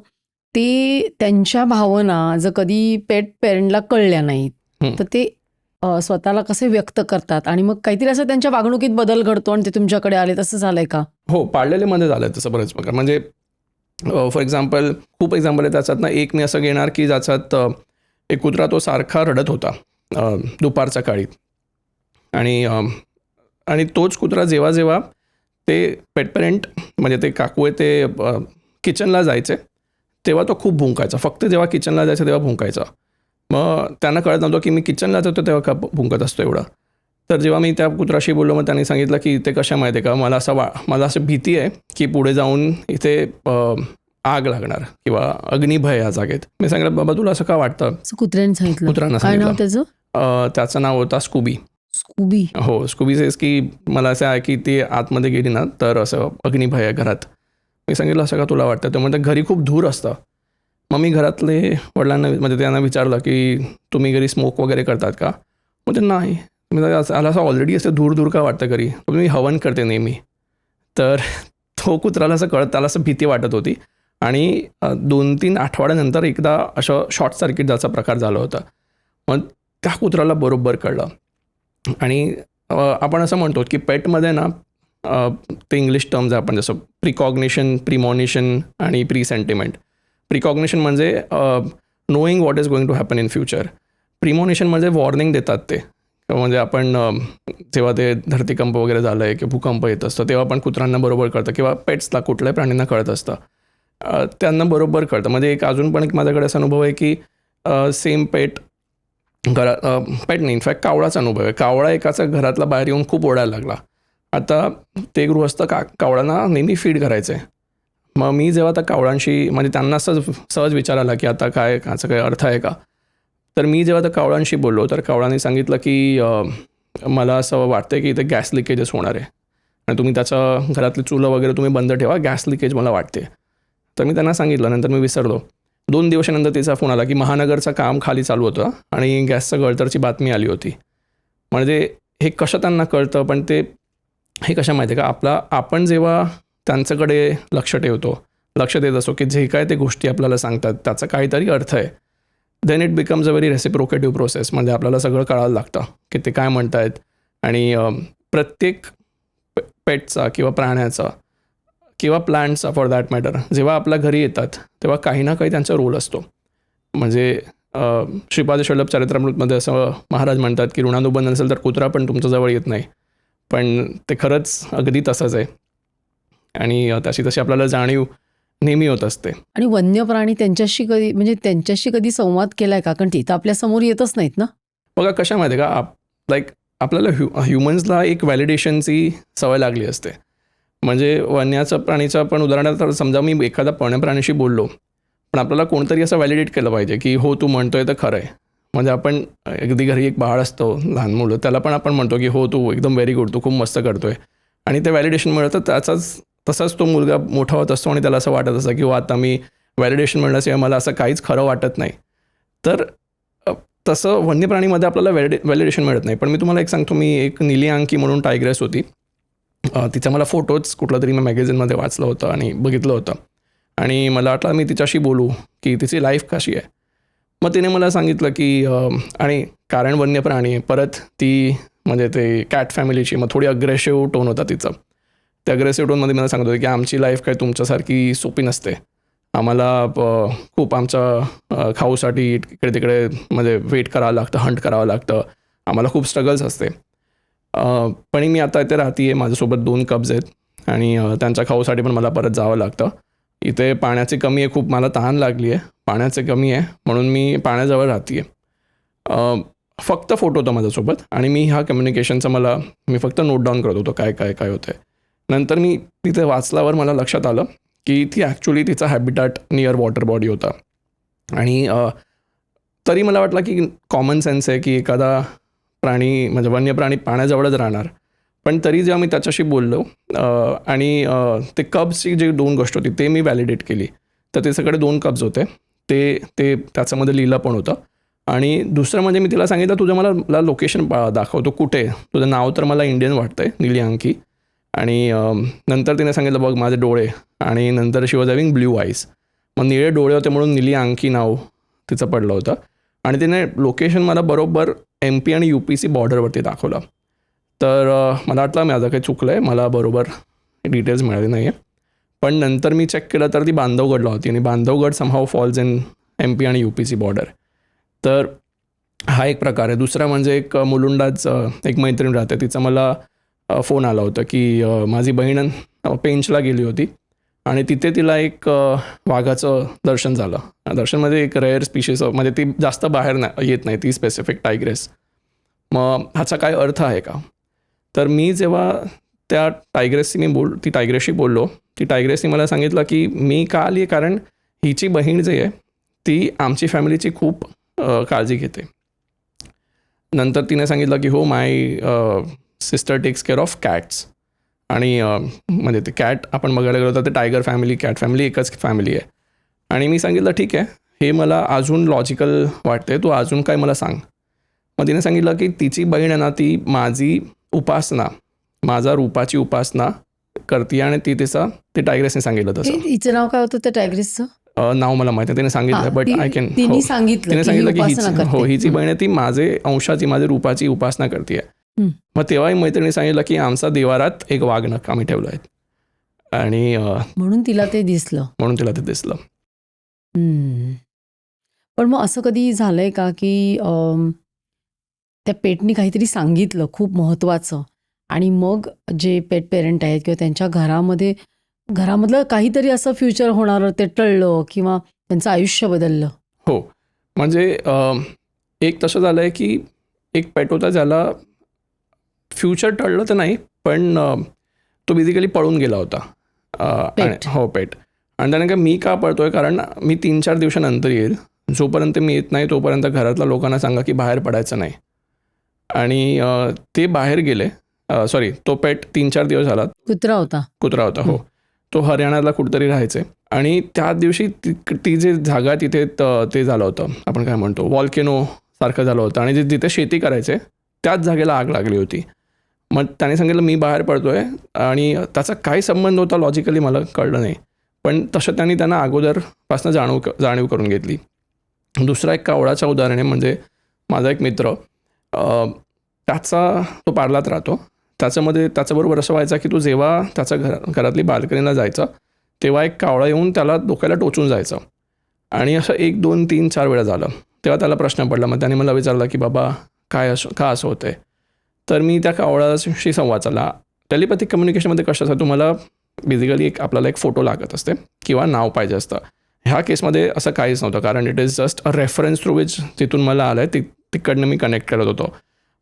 ते त्यांच्या भावना जर कधी पेट पेरेंटला कळल्या नाहीत तर ते स्वतःला कसे व्यक्त करतात आणि मग काहीतरी असं त्यांच्या वागणुकीत बदल घडतो आणि ते तुमच्याकडे आले, तसं झालंय का? हो, पाळलेलेमध्ये झालंय तसं बरेच प्रकार. म्हणजे फॉर एक्झाम्पल खूप एक्झाम्पल आहे त्याच्यातनं. एक मी असं घेणार की ज्याच्यात एक कुत्रा तो सारखा रडत होता दुपारच्या काळी, आणि तोच कुत्रा जेव्हा जेव्हा ते पेट पेरेंट म्हणजे ते काकू आहे ते किचनला जायचे तेव्हा तो खूप भुंकायचा, फक्त जेव्हा किचनला जायचं तेव्हा भुंकायचा. मग त्यांना कळत नव्हतं की मी किचनला जातो तेव्हा का भुंकत असतो एवढा. तर जेव्हा मी त्या कुत्राशी बोललो मग त्यांनी सांगितलं की ते कशा माहिती आहे का, मला असं भीती आहे की पुढे जाऊन इथे आग लागणार किंवा अग्निभय या जागेत. मी सांगितलं बाबा तुला असं का वाटतं? कुत्र्याने सांगितलं. कुत्र्यानं काय नाव सांगितलं. त्याचं? त्याचं नाव होता स्कूबी. स्कूबी. हो, स्कूबी सेज की मला असं आहे की ती आतमध्ये गेली ना तर असं अग्निभय आहे घरात. मी सांगितलं असं का तुला वाटतं? तर म्हणजे घरी खूप धूर असतं. मग मी घरातले वडिलांना म्हणजे त्यांना विचारलं की तुम्ही घरी स्मोक वगैरे करतात का? मग ते नाही. मी असं ऑलरेडी असं दूर का वाटतं घरी, मी हवन करते नेहमी. तर तो कुत्राला असं त्याला असं भीती वाटत होती आणि 2-3 आठवड्यानंतर एकदा असं शॉर्ट सर्किट जायचा प्रकार झाला होता. मग त्या कुत्राला बरोबर कळलं. आणि आपण असं म्हणतो की पेटमध्ये ना ते इंग्लिश टर्म्स आहे, आपण जसं प्रिकॉग्निशन, प्रिमॉनिशन आणि प्रीसेंटिमेंट. प्रिकॉग्निशन म्हणजे knowing what is going to happen in future. Premonition म्हणजे वॉर्निंग देतात ते, म्हणजे आपण जेव्हा ते धरतीकंप वगैरे झालं आहे की भूकंप येत असतं तेव्हा पण कुत्रांना बरोबर कळतं किंवा पेट्सला कुठल्याही प्राण्यांना कळत असतं, त्यांना बरोबर कळतं. म्हणजे एक अजून पण एक माझ्याकडे असा अनुभव आहे की सेम पेट पेट नाही, इनफॅक्ट कावळाचा अनुभव आहे. कावळा एकाचा घरातला बाहेर येऊन खूप ओरडायला लागला. आता ते गृहस्थ कावळांना नेहमी फीड करायचे. मग मी जेव्हा त्या कावळांशी म्हणजे त्यांना सहज विचार आला की आता काय ह्याचा काही अर्थ आहे का. तर मी जेव्हा त्या कावळांशी बोललो तर कावळांनी सांगितलं की मला असं वाटतं की इथे गॅस लिकेजेस होणार आहे आणि तुम्ही त्याच्या घरातली चुलं वगैरे तुम्ही बंद ठेवा, गॅस लिकेज मला वाटते. तर मी त्यांना सांगितलं, नंतर मी विसरलो. 2 दिवसानंतर तिचा फोन आला की महानगरचं काम खाली चालू होतं आणि गॅसचं गळतरची बातमी आली होती. म्हणजे हे कसं त्यांना कळतं, पण ते हे कशा माहिती आहे का, आपण जेव्हा त्यांच्याकडे लक्ष देत असो की जे काय ते गोष्टी आपल्याला सांगतात त्याचा काहीतरी अर्थ आहे, then it becomes a very reciprocative process. म्हणजे आपल्याला सगळं कळायला लागतं की ते काय म्हणत आहेत. आणि प्रत्येक पेटचा किंवा प्राण्याचा किंवा प्लांटचा फॉर दॅट मॅटर जेव्हा आपल्या घरी येतात तेव्हा काही ना काही त्यांचा रोल असतो. म्हणजे श्रीपाद वल्लभ चरित्रामृतमध्ये असं महाराज म्हणतात की ऋणानुबंध नसेल तर कुत्रा पण तुमच्याजवळ येत नाही. पण ते खरंच अगदी तसंच आहे आणि तशी आपल्याला जाणीव नेहमी होत असते. आणि वन्य प्राणी त्यांच्याशी कधी संवाद केलाय का? कारण ते तर आपल्या समोर येतच नाहीत ना. बघा कशा माहिती आहे का, लाईक आपल्याला ह्युमन्सला एक व्हॅलिडेशनची सवय लागली असते. म्हणजे वन्याचं प्राणीचं पण उदाहरणार्थ समजा मी एखादा प्राण्याशी बोललो, पण आपल्याला कोणतरी असं व्हॅलिडेट केलं पाहिजे की हो तू म्हणतोय तर खरं आहे. म्हणजे आपण अगदी घरी एक बाळ असतो, लहान मुलं, त्याला पण आपण म्हणतो की हो तू एकदम व्हेरी गुड, तू खूप मस्त करतोय. आणि ते व्हॅलिडेशन मिळतं, तसाच तो मुलगा मोठा होत असतो आणि त्याला असं वाटत असतं की हो आता मी व्हॅलिडेशन मिळण्याशिवाय मला असं काहीच खरं वाटत नाही. तर तसं वन्य प्राणीमध्ये आपल्याला व्हॅलिडेशन मिळत नाही. पण मी तुम्हाला एक सांगतो, मी एक नीली अंकी म्हणून टायग्रेस होती, तिचा मला फोटोज कुठला तरी मी मॅगझिनमध्ये वाचलं होतं आणि बघितलं होतं आणि मला वाटलं मी तिच्याशी बोलू की तिची लाईफ कशी आहे. मग तिने मला सांगितलं की आणि कारण वन्य प्राणी आहे, परत ती म्हणजे ते कॅट फॅमिलीची, मग थोडी अग्रेसिव्ह टोन होता तिचं. त्या अग्रेसिव्ह टोनमध्ये मला सांगत होते की आमची लाईफ काय तुमच्यासारखी सोपी नसते. आम्हाला खूप आमच्या खाऊसाठी इकडे तिकडे म्हणजे वेट करावं लागतं, हंट करावं लागतं, आम्हाला खूप स्ट्रगल्स असते. पण मी आता इथे राहते, माझ्यासोबत 2 कब्ज आहेत आणि त्यांच्या खाऊसाठी पण मला परत जावं लागतं. इथे पाण्याची कमी आहे, खूप मला तहान लागली आहे, पाण्याची कमी आहे, म्हणून मी पाण्याजवळ राहते. फक्त फोटो होता माझ्यासोबत आणि मी ह्या कम्युनिकेशनचा मी फक्त नोट डाऊन करत होतो काय काय काय होतं आहे. नंतर मी तिथे वाचल्यावर मला लक्षात आलं की ती ॲक्च्युली तिचा हॅबिटॅट नियर वॉटर बॉडी होता. आणि तरी मला वाटलं की कॉमन सेन्स आहे की एखादा प्राणी म्हणजे वन्य प्राणी पाण्याजवळच राहणार. पण तरी जेव्हा मी त्याच्याशी बोललो आणि ते कब्सची जी 2 गोष्ट होती ते मी व्हॅलिडेट केली. तर त्याच्याकडे 2 कब्स होते, ते त्याच्यामध्ये लिहिलं पण होतं. आणि दुसरं म्हणजे मी तिला सांगितलं तुझं मला लोकेशन दाखवतो कुठे, तुझं नाव तर मला इंडियन वाटतं आहे, नीली अंकी. आणि नंतर तिने सांगितलं बघ माझे डोळे, आणि नंतर शी वॉज हॅव्हिंग ब्ल्यू आईज. मग निळे डोळे होते म्हणून नीली अंकी नाव तिचं पडलं होतं. आणि तिने लोकेशन मला बरोबर MP आणि UPC बॉर्डरवरती दाखवलं. तर मला वाटलं माझं काही चुकलं आहे, मला बरोबर डिटेल्स मिळाले नाही आहे. पण नंतर मी चेक केलं तर ती बांधवगडला होती आणि Bandhavgarh somehow falls in MP आणि UPC बॉर्डर. तर हा एक प्रकार आहे. दुसरा म्हणजे एक मुलुंडाच एक मैत्रीण राहते, तिचा मला फोन आला होता की माझी बहीण पेंचला गेली होती आणि तिथे तिला एक वाघाचं दर्शन झालं. दर्शनमध्ये एक रेअर स्पीशीज, म्हणजे ती जास्त बाहेर येत नाही ती स्पेसिफिक टायग्रेस. मग ह्याचा काय अर्थ आहे का. तर मी जेव्हा त्या ती टायग्रेसशी बोललो, ती टायग्रेसनी मला सांगितलं की मी का आली आहे, कारण हिची बहीण जी आहे ती आमची फॅमिलीची खूप काळजी घेते. नंतर तिने सांगितलं की हो my sister takes care of cats. आणि म्हणजे ते कॅट आपण बघायला गेलो तर ते टायगर फॅमिली, कॅट फॅमिली एकच फॅमिली आहे. आणि मी सांगितलं ठीक आहे, हे मला अजून लॉजिकल वाटते, तू अजून काय मला सांग. मग तिने सांगितलं की तिची बहीण आहे ना, ती माझी उपासना, माझा रूपाची उपासना करते आणि ते टायग्रेसने सांगितलं तसं. तिचं नाव काय होतं त्या टायग्रेसचं? नाव मला माहिती आहे, तिने सांगितलं, बट आय कॅन. तिने सांगितलं की हिची बहीण आहे ती माझे अंशाची, माझी रूपाची उपासना करते. मग तेव्हाही मैत्रिणी सांगितलं की आमचा देवारात एक वाघनख आम्ही ठेवलं आहे आणि म्हणून तिला ते दिसलं. पण मग असं कधी झालंय का की त्या पेटनी काहीतरी सांगितलं खूप महत्त्वाचं आणि मग जे पेट पेरेंट आहेत किंवा त्यांच्या घरामधलं काहीतरी असं फ्युचर होणार ते टळलं किंवा त्यांचं आयुष्य बदललं? हो, म्हणजे एक तसं झालं आहे की एक पेट होता ज्याला फ्युचर टळलं तर नाही, पण तो बेसिकली पळून गेला होता. Pet. हो, पेट. आणि त्याने काय, मी का पळतोय, कारण मी 3-4 दिवसानंतर येईल. जोपर्यंत मी येत नाही तोपर्यंत घरातल्या लोकांना सांगा की बाहेर पडायचं नाही. आणि ते बाहेर गेले. सॉरी, तो पेट 3-4 दिवस झाला. कुत्रा होता. कुत्रा होता, हो. तो हरियाणाला कुठेतरी राहायचे. आणि त्या दिवशी ती जी जागा तिथे ते झालं होतं, आपण काय म्हणतो, वॉल्केनो सारखं झालं होतं. आणि जिथे शेती करायचे त्याच जागेला आग लागली होती. मग त्याने सांगितलं मी बाहेर पडतोय, आणि त्याचा काय संबंध होता लॉजिकली मला कळलं नाही, पण तसं त्यांना अगोदरपासून जाणीव करून घेतली. दुसरा एक कावळाचं उदाहरण आहे, म्हणजे माझा एक मित्र, तो पार्लात राहतो. त्याच्याबरोबर असं व्हायचं की तो जेव्हा त्याच्या घरातली बाल्कनीला जायचा तेव्हा एक कावळा येऊन त्याला डोक्याला टोचून जायचं. आणि असं 1, 2, 3, 4 वेळा झालं. तेव्हा त्याला प्रश्न पडला. मग त्याने मला विचारलं की बाबा का असं होतं आहे. तर मी त्या कावळाशी संवाद साधला. टेलिपॅथिक कम्युनिकेशनमध्ये कसं असतं, तुम्हाला बेसिकली आपल्याला एक फोटो लागत असते किंवा नाव पाहिजे असतं. ह्या केसमध्ये असं काहीच नव्हतं, कारण it is just a reference through which जिथून मला आलं आहे तिकडनं मी कनेक्ट करत होतो.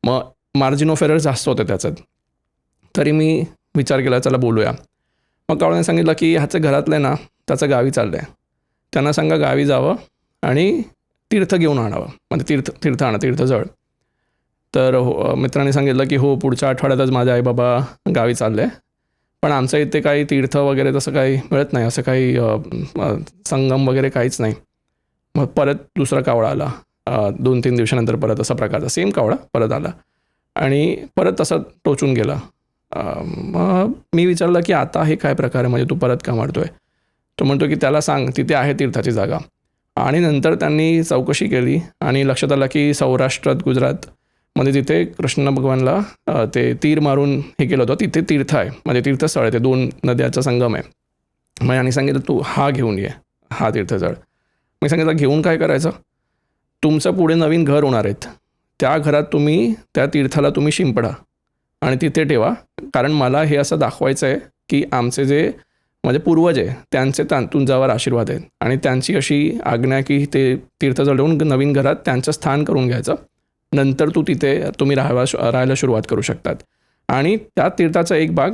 मग मार्जिन ऑफ एरर जास्त होते त्याच्यात. तरी मी विचार केला चला बोलूया. मग कावळ्याने सांगितलं की ह्याचं घरातलं आहे ना, त्याचं गावी चाललं आहे, त्यांना सांगा गावी जावं आणि तीर्थ घेऊन आणावं, म्हणजे तीर्थजळ. तर मित्रांनी सांगितलं की हो, पुढच्या आठवड्यातच माझे आईबाबा गावी चालले, पण आमच्या इथे काही तीर्थ वगैरे तसं काही मिळत नाही, असं काही संगम वगैरे काहीच नाही. मग परत दुसरा कावळा आला. 2-3 दिवसानंतर परत असा प्रकारचा सेम कावळा परत आला आणि परत तसा टोचून गेला. मग मी विचारलं की आता हे काय प्रकार आहे, म्हणजे तू परत का मारतोय. तो म्हणतो की त्याला सांग तिथे आहे तीर्थाची जागा. आणि नंतर त्यांनी चौकशी केली आणि लक्षात आलं की सौराष्ट्रात, गुजरातमध्ये तिथे कृष्ण भगवानला ते तीर मारून हे केलं होतं, तिथे तीर्थ आहे, म्हणजे तीर्थस्थळ आहे, ते 2 नद्याचा संगम आहे. मग यांनी सांगितलं तू हा घेऊन ये, हा तीर्थजळ. मी सांगितलं घेऊन काय करायचं, तुमचं पुढे नवीन घर होणार आहेत, त्या घरात तुम्ही त्या तीर्थाला तुम्ही शिंपडा आणि तिथे ठेवा, कारण मला हे असं दाखवायचं आहे की आमचे जे म्हणजे पूर्वज आहे त्यांचे तुमच्यावर आशीर्वाद आहेत, आणि त्यांची अशी आज्ञा की ते तीर्थजळ ठेवून नवीन घरात त्यांचं स्थान करून घ्यायचं, नंतर तुम्ही राहायला सुरुवात करू शकतात. आणि त्या तीर्थाचा एक भाग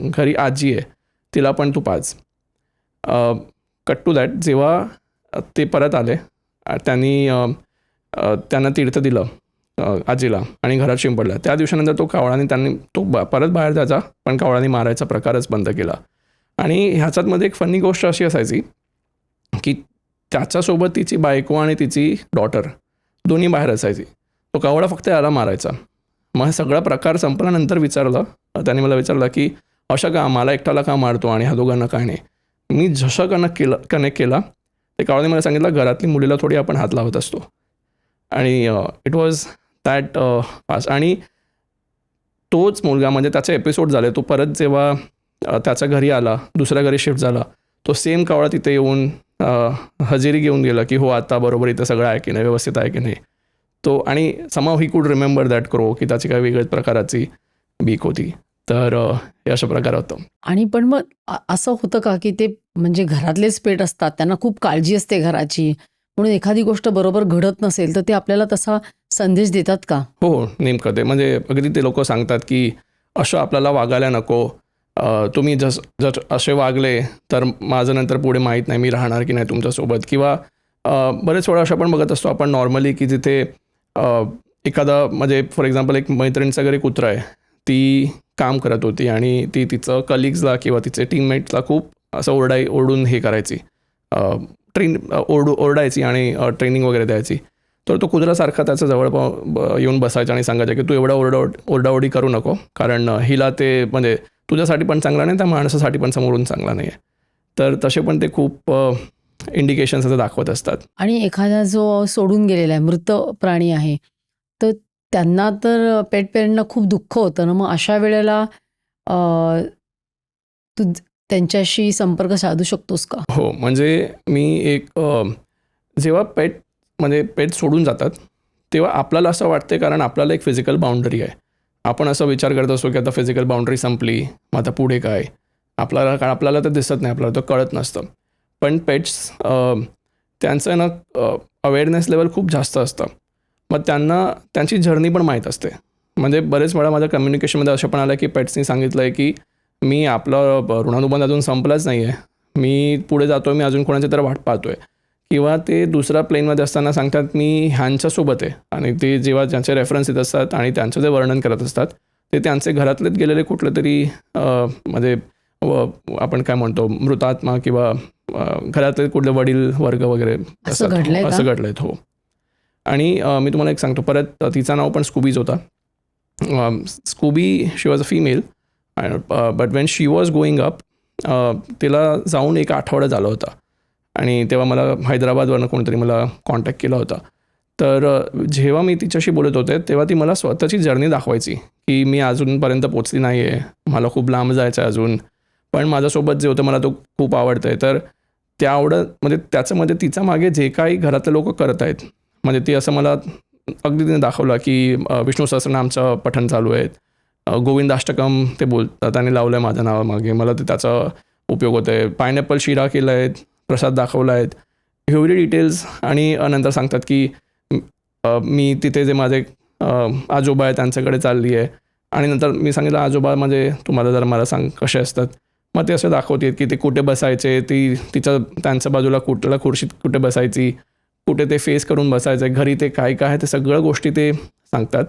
घरी आजी आहे तिला पण तू पाज. कट टू दॅट, जेव्हा ते परत आले त्यांना तीर्थ दिलं आजीला आणि घरात शिंपडला. त्या दिवसानंतर तो परत बाहेर जायचा, पण कावळाने मारायचा प्रकारच बंद केला. आणि ह्याच्यातमध्ये एक फनी गोष्ट अशी असायची की त्याच्यासोबत तिची बायको आणि तिची डॉटर दोन्ही बाहेर असायची. तो कावळा फक्त याला मारायचा. मग सगळा प्रकार संपल्यानंतर त्याने मला विचारलं की असं का, मला एकट्याला का मारतो आणि ह्या दोघांना काय नाही. मी जसं कनेक्ट केला ते कावळाने मला सांगितलं घरातली मुलीला थोडी आपण हात लावत असतो. आणि इट वॉज दॅट फास्ट. आणि तोच मुलगा, म्हणजे त्याचे एपिसोड झाले, तो परत जेव्हा त्याच्या घरी आला, दुसऱ्या घरी शिफ्ट झाला, तो सेम कावळा तिथे येऊन हजेरी घेऊन गेला की हो आता बरोबर इथं सगळं आहे की नाही, व्यवस्थित आहे की नाही. तो आणि समाव he could remember that crow, की त्याची काही वेगळ्याच प्रकाराची बीक होती. तर हे अशा प्रकार होतं. आणि पण मग असं होतं का की ते म्हणजे घरातलेच पेट असतात, त्यांना खूप काळजी असते घराची, म्हणून एखादी गोष्ट बरोबर घडत नसेल तर ते आपल्याला तसा संदेश देतात का? हो, नेमकं ते म्हणजे अगदी ते लोक सांगतात की असं आपल्याला वागायला नको, तुम्ही जर असे वागले तर माझं नंतर पुढे माहीत नाही मी राहणार की नाही तुमच्यासोबत. किंवा बरेच वेळा असं पण बघत असतो आपण नॉर्मली की जिथे एखादा, म्हणजे फॉर एक्झाम्पल एक मैत्रिणीच्या घरी कुत्रा आहे, ती काम करत होती आणि ती तिचं कलिग्सला किंवा तिचे टीममेट्सला खूप असं ओरडून हे करायची, ओरडायची आणि ट्रेनिंग वगैरे द्यायची. तर तो कुत्र्यासारखा त्याच्या जवळ येऊन बसायचा आणि सांगायचा की तू एवढा ओरडाओरडी करू नको, कारण हिला ते म्हणजे तुझ्यासाठी पण चांगला नाही, त्या माणसासाठी पण समोरून चांगला नाही आहे. तर तसे पण ते खूप इंडिकेशन्स असं दाखवत असतात. आणि एखादा जो सोडून गेलेला आहे, मृत प्राणी आहे, तर त्यांना तर पेट पेरेंटना खूप दुःख होतं ना. मग अशा वेळेला तू त्यांच्याशी संपर्क साधू शकतोस का? हो, म्हणजे मी जेव्हा पेट सोडून जातात तेव्हा आपल्याला असं वाटते, कारण आपल्याला एक फिजिकल बाउंडरी आहे. आपण असं विचार करत असतो की आता फिजिकल बाउंडरी संपली, मग आता पुढे काय, आपल्याला तर दिसत नाही, आपल्याला तर कळत नसतं. पण पेट्स त्यांचं ना अवेअरनेस लेवल खूप जास्त असतं. मग त्यांना त्यांची जर्नी पण माहीत असते. म्हणजे बरेच वेळा माझ्या कम्युनिकेशनमध्ये असं पण आलं की पेट्सनी सांगितलं आहे की मी आपलं ऋणानुबंध अजून संपलाच नाही आहे, मी पुढे जातो आहे, मी अजून कोणाची तर वाट पाहतो आहे. किंवा ते दुसऱ्या प्लेनमध्ये असताना सांगतात मी ह्यांच्यासोबत आहे, आणि ते जेव्हा ज्यांचे रेफरन्स येत असतात आणि त्यांचं जे वर्णन करत असतात ते त्यांचे घरातलेच गेलेले कुठले तरी म्हणजे आपण काय म्हणतो मृतात्मा किंवा घरातले कुठले वडील वर्ग वगैरे असं घडलंय का? असं घडलंय. हो. आणि मी तुम्हाला एक सांगतो परत, तिचं नाव पण स्कूबीज होता. Scooby she was a female, but Wien she was going up तिला जाऊन एक आठवडा झाला होता, आणि तेव्हा मला हैदराबादवरनं कोणतरी मला कॉन्टॅक्ट केला होता. तर जेव्हा मी तिच्याशी बोलत होते तेव्हा ती मला स्वतःची जर्नी दाखवायची की मी अजूनपर्यंत पोचली नाही आहे, मला खूप लांब जायचं आहे अजून, पण माझ्यासोबत जे होतं मला तो खूप आवडतं आहे. तर त्या म्हणजे त्याच्यामध्ये तिच्या मागे जे काही घरातले लोक करत आहेत, म्हणजे ती असं मला अगदी तिने दाखवलं की विष्णू सहस्रनामचं पठण चालू आहेत, गोविंदाष्टकम ते बोलतात आणि लावलं आहे माझ्या नावामागे, मला ते त्याचा उपयोग होतो आहे, पायनॅपल शिरा केला आहेत, प्रसाद दाखवला आहेत, एवढी डिटेल्स. आणि नंतर सांगतात की मी तिथे जे माझे आजोबा आहेत त्यांच्याकडे चालली आहे, आणि नंतर मी सांगितलं आजोबा म्हणजे तुम्हाला जरा मला सांग कसे असतात. मग ते असं दाखवते की ते कुठे बसायचे, त्यांच्या बाजूला कुठल्या खुर्शीत कुठे बसायची, कुठे ते फेस करून बसायचं, घरी ते काय काय आहे ते सगळ्या गोष्टी ते सांगतात.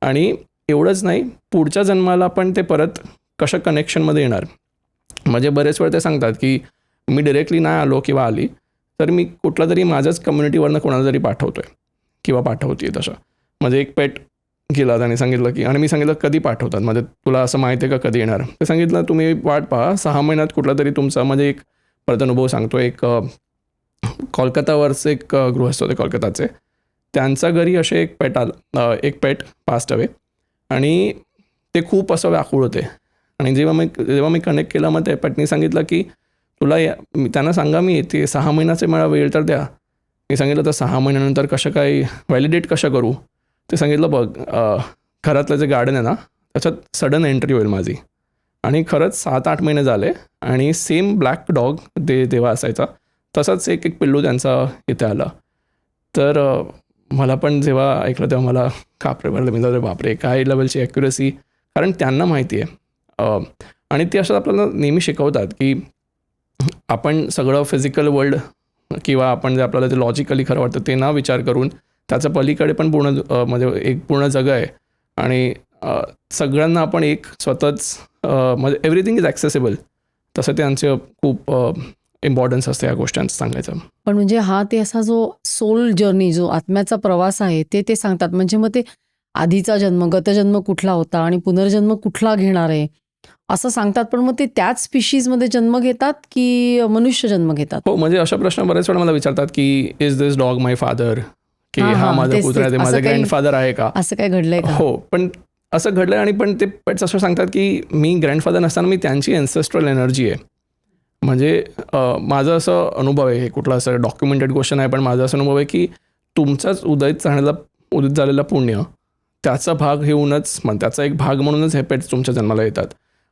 आणि एवढंच नाही, पुढच्या जन्माला पण ते परत कशा कनेक्शनमध्ये येणार. म्हणजे बरेच वेळ ते सांगतात की मी डिरेक्टली नाही आलो किंवा आली तर मी कुठला तरी माझ्याच कम्युनिटीवरनं कोणाला तरी पाठवतो आहे किंवा पाठवते. तसं म्हणजे एक पेट गेला त्याने सांगितलं की, आणि मी सांगितलं कधी पाठवतात, म्हणजे तुला असं माहिती आहे का कधी येणार. ते सांगितलं तुम्ही वाट पहा, 6 महिन्यात कुठला तरी तुमचा, म्हणजे एक परत अनुभव सांगतो. एक कोलकातावरचे एक गृहस्थ होते कोलकाताचे, त्यांच्या घरी असे एक पेट पास्ट अवे, आणि ते खूप असं व्याकुळ होते. आणि जेव्हा मी कनेक्ट केलं मग त्या पेटनी सांगितलं की तुला त्यांना सांगा मी येते, 6 महिन्याचे मला वेळ तर द्या. मी सांगितलं तर 6 महिन्यानंतर कसं काय व्हॅलिडेट कसं करू. ते सांगितलं बघ, घरातलं जे गार्डन आहे ना त्याच्यात सडन एंट्री होईल माझी. आणि खरंच 7-8 महिने झाले, आणि सेम ब्लॅक डॉग तेव्हा असायचा तसाच एक पिल्लू त्यांचा इथे आला. तर मला पण जेव्हा ऐकलं तेव्हा मला कापरे भरले. मी जाऊ बापरे काय लेवलची ॲक्युरसी, कारण त्यांना माहिती आहे. आणि ते असं आपल्याला नेहमी शिकवतात की आपण सगळं फिजिकल वर्ल्ड किंवा आपण जे आपल्याला ते लॉजिकली खरं वाटतं ते ना विचार करून त्याच्या पलीकडे पण म्हणजे एक पूर्ण जग आहे, आणि सगळ्यांना आपण एक स्वतःच म्हणजे एव्हरीथिंग इज ॲक्सेसिबल. तसं त्यांचं खूप इम्पॉर्टन्स असते या गोष्टींचं सांगायचं. पण म्हणजे हा ते असा जो सोल जर्नी, जो आत्म्याचा प्रवास आहे ते सांगतात. म्हणजे मग ते आधीचा जन्म, गतजन्म कुठला होता आणि पुनर्जन्म कुठला घेणार आहे असं सांगतात. पण मग ते त्याच स्पिशीजमध्ये जन्म घेतात की मनुष्य जन्म घेतात? हो, म्हणजे अशा प्रश्न बरेच वेळा मला विचारतात की is this dog my father, की हा माझा कुत्रा आहे, माझा ग्रँडफादर आहे का, असं काय घडलंय का? हो, पण असं घडलंय. आणि पण ते पेट्स असं सांगतात की मी ग्रँडफादर नसताना मी त्यांची एन्सेस्ट्रल एनर्जी आहे. म्हणजे माझं असं अनुभव आहे, हे कुठला असं डॉक्युमेंटेड क्वेश्चन आहे, पण माझा असं अनुभव आहे की तुमचाच उदित झालेला पुण्य त्याचा भाग घेऊनच, त्याचा एक भाग म्हणूनच हे पेट्स तुमच्या जन्माला येतात.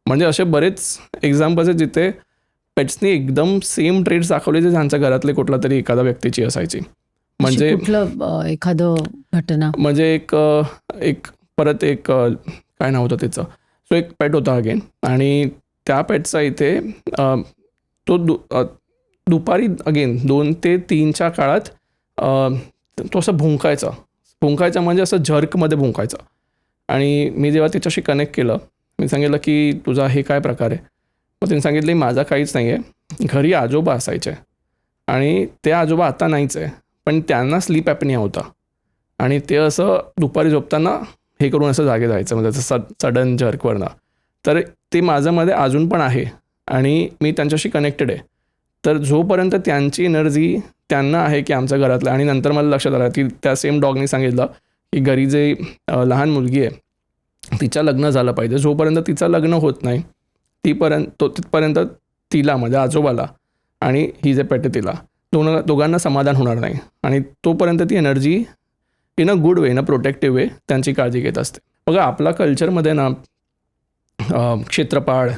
म्हणजे असे बरेच एक्झाम्पल्स आहेत जिथे पेट्सनी एकदम सेम ट्रेट्स दाखवले जे ज्यांच्या घरातले कुठला तरी एखाद्या व्यक्तीची असायची. म्हणजे कुठलं एखादं घटना, म्हणजे एक परत एक काय नाव होतं त्याचं, सो एक पेट होता अगेन, आणि त्या पेटचा इथे तो दुपारी अगेन 2 ते 3च्या काळात तो असं भुंकायचा म्हणजे असं झर्कमध्ये भुंकायचा. आणि मी जेव्हा त्याच्याशी कनेक्ट केलं, मी सांगितलं की तुझा हे काय प्रकार आहे. मग त्यांनी सांगितले माझा काहीच नाही आहे, घरी आजोबा असायचे आणि ते आजोबा आता नाहीच आहे, पण त्यांना स्लीप ॲपनिया होता, आणि ते असं दुपारी झोपताना हे करून असं जागे जायचं, म्हणजे असं सडन जर्कवरनं. तर ते माझ्यामध्ये अजून पण आहे आणि मी त्यांच्याशी कनेक्टेड आहे. तर जोपर्यंत त्यांची एनर्जी त्यांना आहे की आमच्या घरातलं, आणि नंतर मला लक्षात आलं की त्या सेम डॉगनी सांगितलं की घरी जे लहान मुलगी आहे तिचं लग्न झालं पाहिजे, जोपर्यंत तिचं लग्न होत नाही तिथपर्यंत तिला, म्हणजे आजोबाला आणि ही जे पेट तिला, दोघांना समाधान होणार नाही, आणि तोपर्यंत ती energy in a good way, in a protective way त्यांची काळजी घेत असते. बघा आपला कल्चरमध्ये ना क्षेत्रपाळ,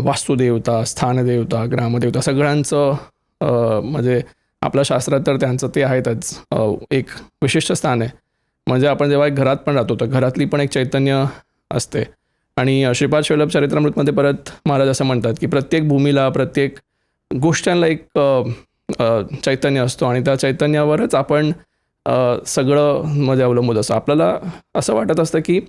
वास्तुदेवता, स्थानदेवता, ग्रामदेवता सगळ्यांचं म्हणजे आपल्या शास्त्रात तर त्यांचं ते आहेतच एक विशिष्ट स्थान आहे. म्हणजे आपण जेव्हा एक घरात पण राहतो तर घरातली पण एक चैतन्य असते. आणि श्रीपाद शवल्लभ चरित्रामृतमध्ये परत महाराज असं म्हणतात की प्रत्येक भूमीला, प्रत्येक गोष्टींना एक चैतन्य असतो आणि त्या चैतन्यावरच आपण सगळं मध्ये अवलंबून असतं. आपल्याला असं वाटत असतं की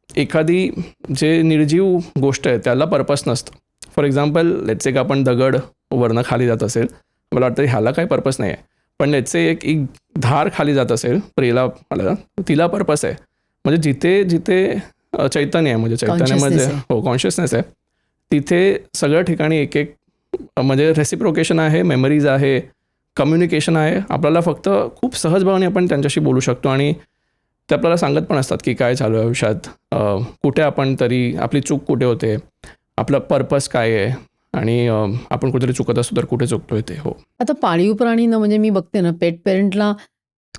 एखादी जे निर्जीव गोष्ट आहे त्याला पर्पस नसतं. फॉर एक्झाम्पल लेट्स एक आपण दगड वरनं खाली जात असेल, मला वाटतं ह्याला काही पर्पस नाही आहे. पण लेट्स एक एक धार खाली जात असेल प्रेला मला, तिला पर्पस आहे. म्हणजे जिथे जिथे चैतन्य आहे, म्हणजे चैतन्यामध्ये Consciousness हो कॉन्शियसनेस आहे, तिथे सगळ्या ठिकाणी एक एक म्हणजे रेसिप्रोकेशन आहे, मेमरीज आहे, कम्युनिकेशन आहे. आपल्याला फक्त खूप सहजभावाने आपण त्यांच्याशी बोलू शकतो आणि ते आपल्याला सांगत पण असतात की काय चालू आहे आयुष्यात, कुठे आपण तरी आपली चूक कुठे होते, आपलं पर्पस काय आहे आणि आपण कुठेतरी चुकत असतो तर कुठे चुकतोय ते. हो. आता पाळीव प्राणीनं म्हणजे मी बघते ना, पेट पेरेंटला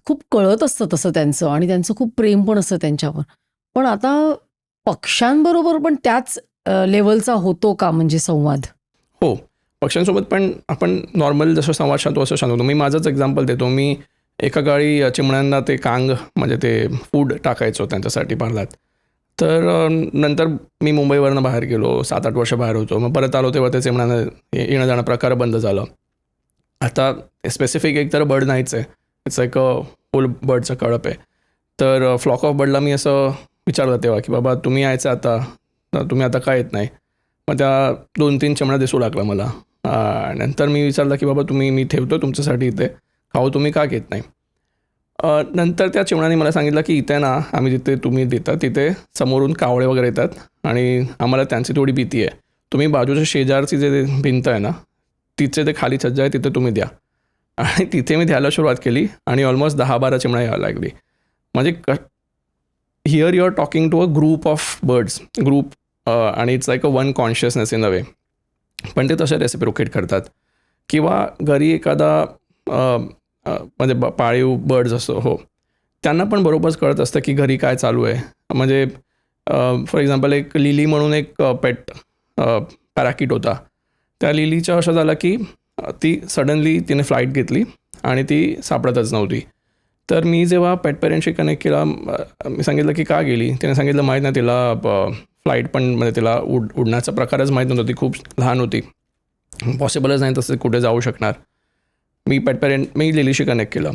खूप कळत असतं तसं त्यांचं आणि त्यांचं खूप प्रेम पण असतं त्यांच्यावर. पण आता पक्ष्यांबरोबर पण त्याच लेव्हलचा होतो का म्हणजे संवाद? हो, पक्ष्यांसोबत पण आपण नॉर्मल जसं संवाद साधतो असं सांगतो. मी माझंच एक्झाम्पल देतो. मी एका काळी चिमण्यांना ते कांग म्हणजे ते फूड टाकायचो त्यांच्यासाठी पार्लात. तर नंतर मी मुंबईवरनं बाहेर गेलो, 7-8 वर्ष बाहेर होतो. मग परत आलो तेव्हा त्या चिमण्यांना येणं जाणं प्रकार बंद झालं. आता स्पेसिफिक एक तर बर्ड नाहीच आहे, इट्स लाईक होल बर्डचं कळप आहे. तर फ्लॉक ऑफ बर्डला मी असं विचारलं तेव्हा की बाबा तुम्ही यायचं आता, तर तुम्ही आता का येत नाही? मग त्या 2-3 चिमण्या दिसू लागला मला. नंतर मी विचारलं की बाबा मी ठेवतो तुमच्यासाठी इथे, खाऊ तुम्ही का घेत नाही? नंतर त्या चिमण्याने मला सांगितलं की इथे ना आम्ही जिथे तुम्ही देता तिथे समोरून कावळे वगैरे येतात आणि आम्हाला त्यांची थोडी भीती आहे. तुम्ही बाजूच्या शेजारची जे भिंत आहे ना, तिचे ते खाली छज्जा आहे तिथे तुम्ही द्या. आणि तिथे मी द्यायला सुरुवात केली आणि ऑलमोस्ट 10-12 चिमण्या यायला लागली. म्हणजे here you are talking to a group of birds, group आणि it's like a one consciousness in a way. पण ते तसे रेसिप्रोकेट करतात. किंवा घरी एखादा म्हणजे पाळीव बर्ड्स असतो, हो, त्यांना पण बरोबरच कळत असतं की घरी काय चालू आहे. म्हणजे फॉर एक्झाम्पल एक लिली म्हणून एक पेट पॅराकिट होता. त्या लिलीच्या असं झालं की ती सडनली तिने फ्लाईट घेतली आणि ती सापडतच नव्हती. तर मी जेव्हा पेट पेरेंटशी कनेक्ट केला, मी सांगितलं की का गेली? तिने सांगितलं माहीत नाही तिला फ्लाईट पण म्हणजे तिला उडण्याचा प्रकारच माहीत नव्हता, ती खूप लहान होती, पॉसिबलच नाही तसं कुठे जाऊ शकणार. मी लिलीशी कनेक्ट केलं.